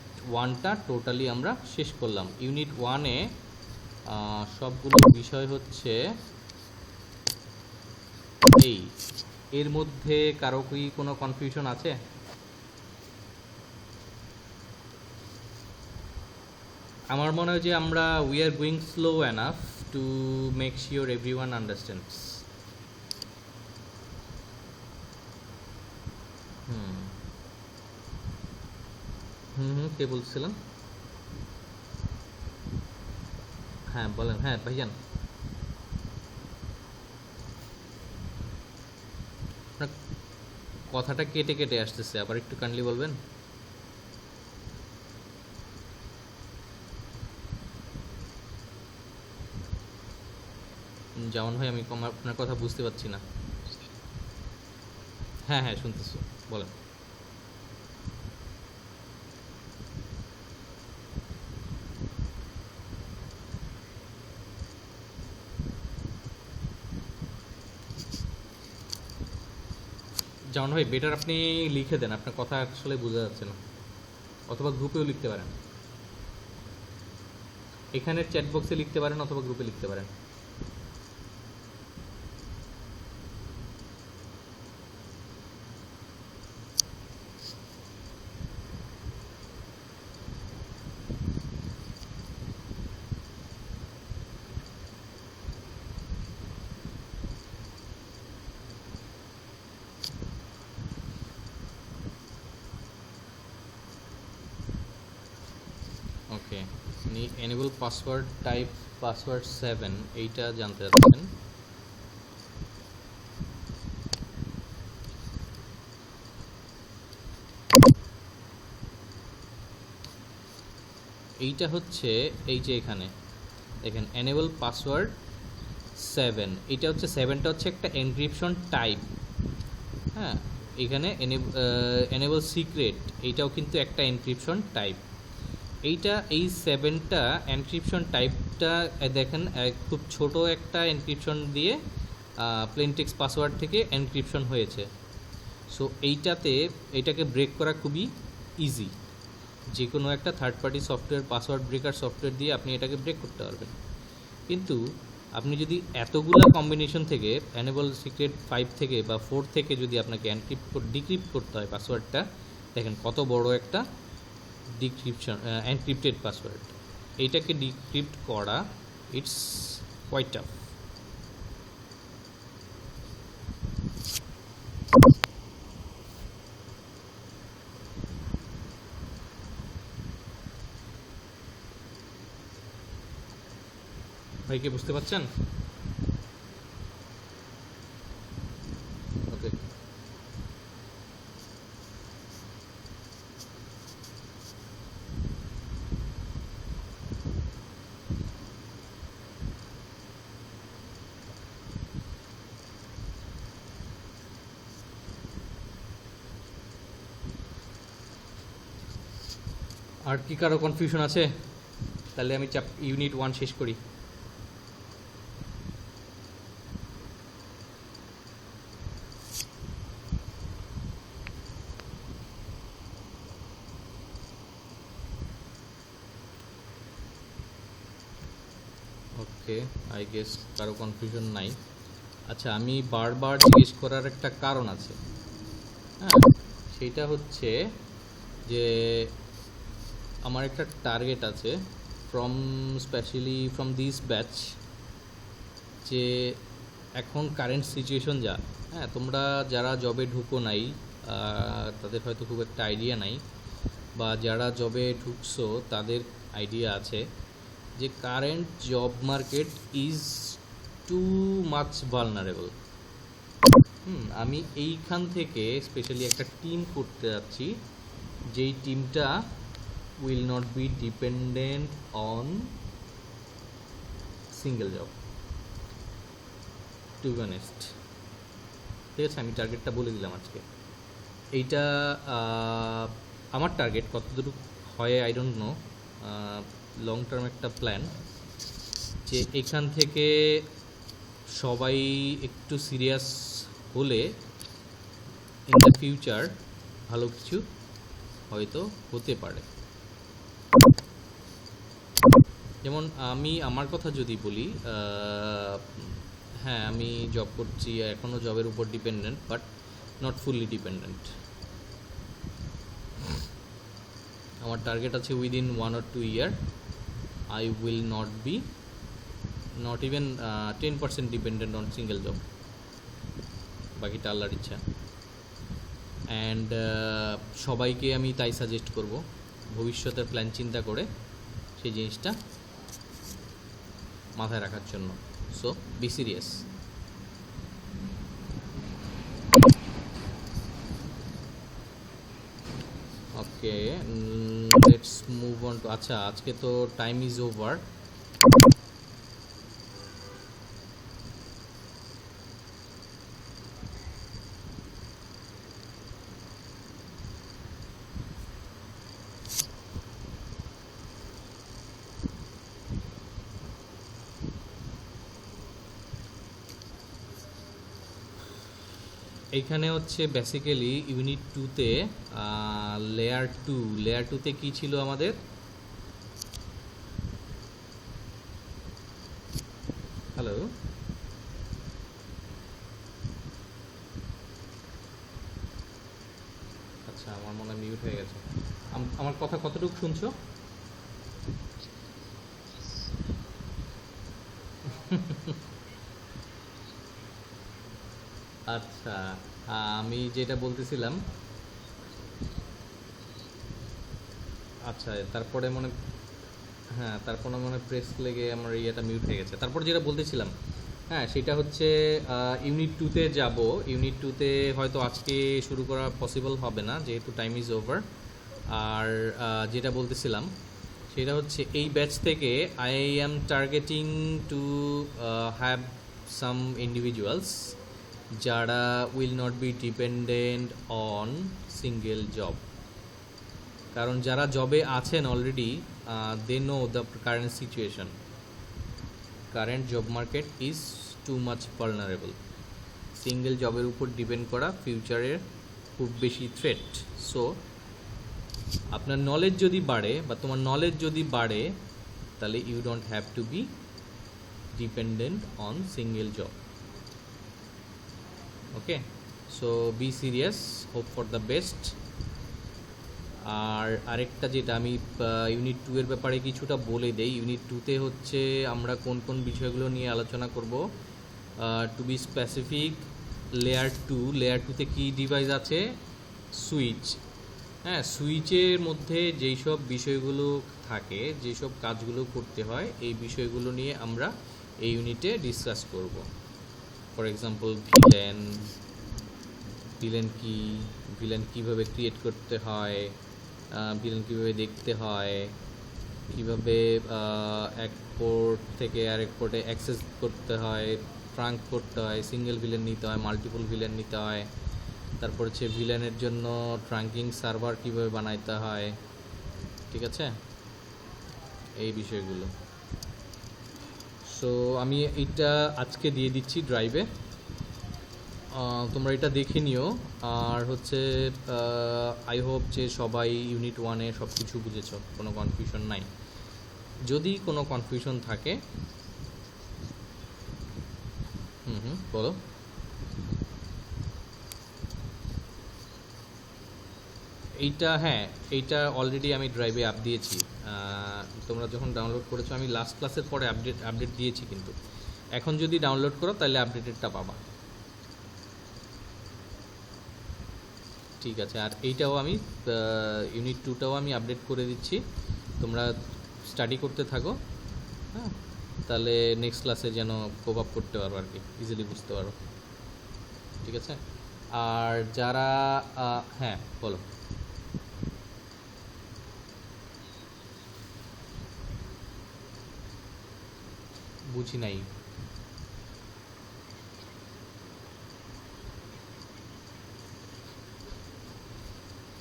1টা টোটালি আমরা শেষ করলাম। ইউনিট 1-এ সবগুলো বিষয় হচ্ছে এই, এর মধ্যে কারো কি কোনো কনফিউশন আছে? আমার মনে হয় যে আমরা we are going slow enough to make sure everyone understands. হুম হুম হুম কে বলছিলেন? হ্যাঁ বলেন। হ্যাঁ ভাইজান, আপনার কথাটা কেটে কেটে আসতেছে, আবার একটু কাইন্ডলি বলবেন। যেমন ভাই আমি আপনার কথা বুঝতে পারছি না। হ্যাঁ হ্যাঁ শুনতেছি, বলেন। যেমন ভাই বেটার আপনি লিখে দেন, আপনার কথা আসলে বোঝা যাচ্ছে না, অথবা গ্রুপেও লিখতে পারেন। এখানের চ্যাট বক্সে লিখতে পারেন অথবা গ্রুপে লিখতে পারেন। ওকে, আপনি এনেবল পাসওয়ার্ড টাইপ পাসওয়ার্ড 7 এইটা জানতে চাচ্ছেন। এইটা হচ্ছে এই যে এখানে দেখেন এনেবল পাসওয়ার্ড 7, এটা হচ্ছে 7টা হচ্ছে একটা এনক্রিপশন টাইপ। হ্যাঁ, এখানে এনেবল সিক্রেট এইটাও কিন্তু একটা এনক্রিপশন টাইপ। এই 7টা এনক্রিপশন টাইপটা দেখেন খুব ছোট একটা এনক্রিপশন দিয়ে প্লেন টেক্সট পাসওয়ার্ড থেকে এনক্রিপশন হয়েছে। সো এইটাকে ব্রেক করা খুবই ইজি। যে কোনো একটা third party software password breaker software দিয়ে আপনি এটাকে ব্রেক করতে পারবেন। কিন্তু আপনি যদি এতগুলো কম্বিনেশন থেকে এনেবল সিক্রেট 5 থেকে বা 4 থেকে যদি আপনাকে ডিক্রিপ্ট করতে হয় পাসওয়ার্ডটা, দেখেন কত বড় একটা এনক্রিপ্টেড পাসওয়ার্ড। এইটাকে ডিক্রিপ্ট করা ইটস কোয়াইট টাফ। ভাই কি বুঝতে পারছেন? ওকে, আর কি কারো কনফিউশন আছে? তাহলে আমি ইউনিট 1 শেষ করি। ওকে, আই গেস কারো কনফিউশন নাই। আচ্ছা, আমি বারবার জিজ্ঞেস করার একটা কারণ আছে। হ্যাঁ, সেইটা হচ্ছে যে আমার একটা টার্গেট আছে স্পেশালি ফ্রম দিস ব্যাচ, যে এখন কারেন্ট সিচুয়েশন যা, হ্যাঁ তোমরা যারা জবে ঢুকো নাই তাদের হয়তো খুব একটা আইডিয়া নাই, বা যারা জবে ঢুকছো তাদের আইডিয়া আছে যে current job market is too much vulnerable. আমি এইখান থেকে স্পেশালি একটা টিম করতে যাচ্ছি, যেই টিমটা will not be dependent on single job, to be honest. ঠিক আছে, আমি টার্গেটটা বলে দিলাম আজকে। এইটা আমার টার্গেট, কতদূর হয় I don't know, long term একটা প্ল্যান। যে এখান থেকে সবাই একটু সিরিয়াস হলে ইন দ্য ফিউচার ভালো কিছু হয়তো হতে পারে। যেমন আমি আমার কথা যদি বলি, হ্যাঁ আমি জব করছি, এখনও জবের উপর dependent, but not fully dependent. আমার টার্গেট আছে within 1 or 2 year I will not even 10% dependent on single job, বাকিটা আল্লাহর ইচ্ছা। অ্যান্ড সবাইকে আমি তাই সাজেস্ট করব ভবিষ্যতের প্ল্যান চিন্তা করে সেই জিনিসটা মাথায় রাখার জন্য। So be serious. Okay, let's move on to, আচ্ছা আজকে তো টাইম ইজ ওভার। এইখানে হচ্ছে বেসিক্যালি ইউনিট 2-তে লেয়ার 2তে কি ছিল আমাদের? হ্যালো, আচ্ছা আমার মনে হয় মিউট হয়ে গেছে। আমার কথা কতটুকু শুনছো? আচ্ছা, আমি যেটা বলতেছিলাম, আচ্ছা তারপরে মনে প্রেস লেগে আমার ইয়েটা মিউট হয়ে গেছে। তারপর যেটা বলতেছিলাম, হ্যাঁ সেটা হচ্ছে ইউনিট 2-তে যাব। ইউনিট 2-তে হয়তো আজকে শুরু করা পসিবল হবে না যেহেতু টাইম ইজ ওভার। আর যেটা বলতেছিলাম সেটা হচ্ছে এই ব্যাচ থেকে I am targeting to have some individuals যারা will not be dependent on single job. কারণ যারা জবে আছেন already, they know the current situation. Current job market is too much vulnerable. Single জবের উপর ডিপেন্ড করা ফিউচারের খুব বেশি থ্রেট। সো আপনার নলেজ যদি বাড়ে বা তোমার নলেজ যদি বাড়ে তাহলে you don't have to be dependent on single job. Okay, so be serious, hope for the best. আর আরেকটা যেটা আমি ইউনিট 2-এর ব্যাপারে কিছুটা বলে দেই। ইউনিট 2-তে হচ্ছে আমরা কোন কোন বিষয়গুলো নিয়ে আলোচনা করব। টু বি স্পেসিফিক, লেয়ার 2তে কী ডিভাইস আছে? সুইচ। হ্যাঁ, সুইচের মধ্যে যেই সব বিষয়গুলো থাকে, যেসব কাজগুলো করতে হয়, এই বিষয়গুলো নিয়ে আমরা এই ইউনিটে ডিসকাস করব। ফর এক্সাম্পল ভিলেন কীভাবে ক্রিয়েট করতে হয়, ভিলেন কীভাবে দেখতে হয়, কীভাবে এক পোর্ট থেকে আরেক পোর্টে অ্যাক্সেস করতে হয়, ট্রাঙ্ক করতে হয়, সিঙ্গেল ভিলেন নিতে হয়, মাল্টিপল ভিলেন নিতে হয়, তারপর হচ্ছে ভিলেনের জন্য ট্রাঙ্কিং সার্ভার কীভাবে বানাইতে হয়, ঠিক আছে, এই বিষয়গুলো। সো আমি এটা আজকে দিয়ে দিচ্ছি ড্রাইভে, তোমরা এটা দেখে নিও। আর হচ্ছে আই হোপ যে সবাই ইউনিট 1-এ সব কিছু বুঝেছ, কোনো কনফিউশন নাই। যদি কোনো কনফিউশন থাকে বলো। এইটা অলরেডি আমি ড্রাইভে আপ দিয়েছি। তোমরা যখন ডাউনলোড করেছো, আমি লাস্ট ক্লাসের পরে আপডেট দিয়েছি, কিন্তু এখন যদি ডাউনলোড করো তাহলে আপডেটেডটা পাবা। ঠিক আছে, আর এইটাও আমি ইউনিট 2টাও আমি আপডেট করে দিচ্ছি, তোমরা স্টাডি করতে থাকো। হ্যাঁ, তাহলে নেক্সট ক্লাসে যেন কোপ আপ করতে পারো আর কি, ইজিলি বুঝতে পারো। ঠিক আছে, আর যারা হ্যাঁ বলো। বুঝি নাই।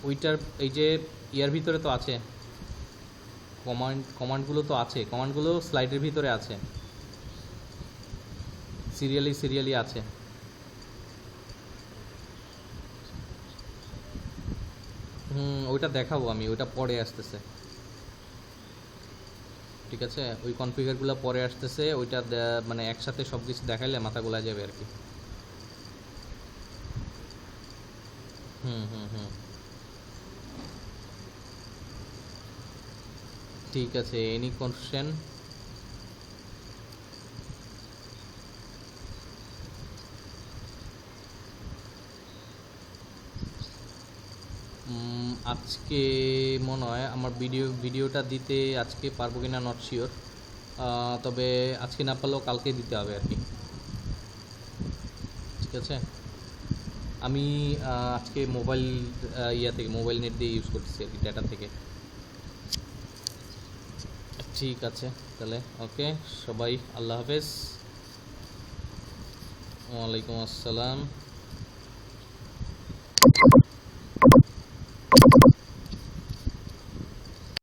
ওইটার এই যে ইয়ার ভিতরে তো আছে, কমান্ডগুলো তো আছে, কমান্ডগুলো স্লাইডের ভিতরে আছে। সিরিয়ালি আছে। ওইটা দেখাবো আমি, ওইটা পরে আসতেছে। ঠিক আছে, ওই কনফিগারগুলো পরে আসতেছে, ওইটা মানে একসাথে সব কিছু দেখাইলে মাথা গোলা যাবে আর কি। হুম হুম হুম ঠিক আছে। Any question? আজকে মনে হয় আমার ভিডিওটা দিতে আজকে পারবো কিনা নট শিওর, তবে আজকে না পারলেও কালকে দিতে হবে আর কি। ঠিক আছে, আমি আজকে মোবাইল থেকে মোবাইল নেট দিয়ে ইউজ করতেছি আর কি, ডেটা থেকে। ঠিক আছে তাহলে, ওকে সবাই, আল্লাহ হাফেজ। ওয়ালাইকুম আসসালাম।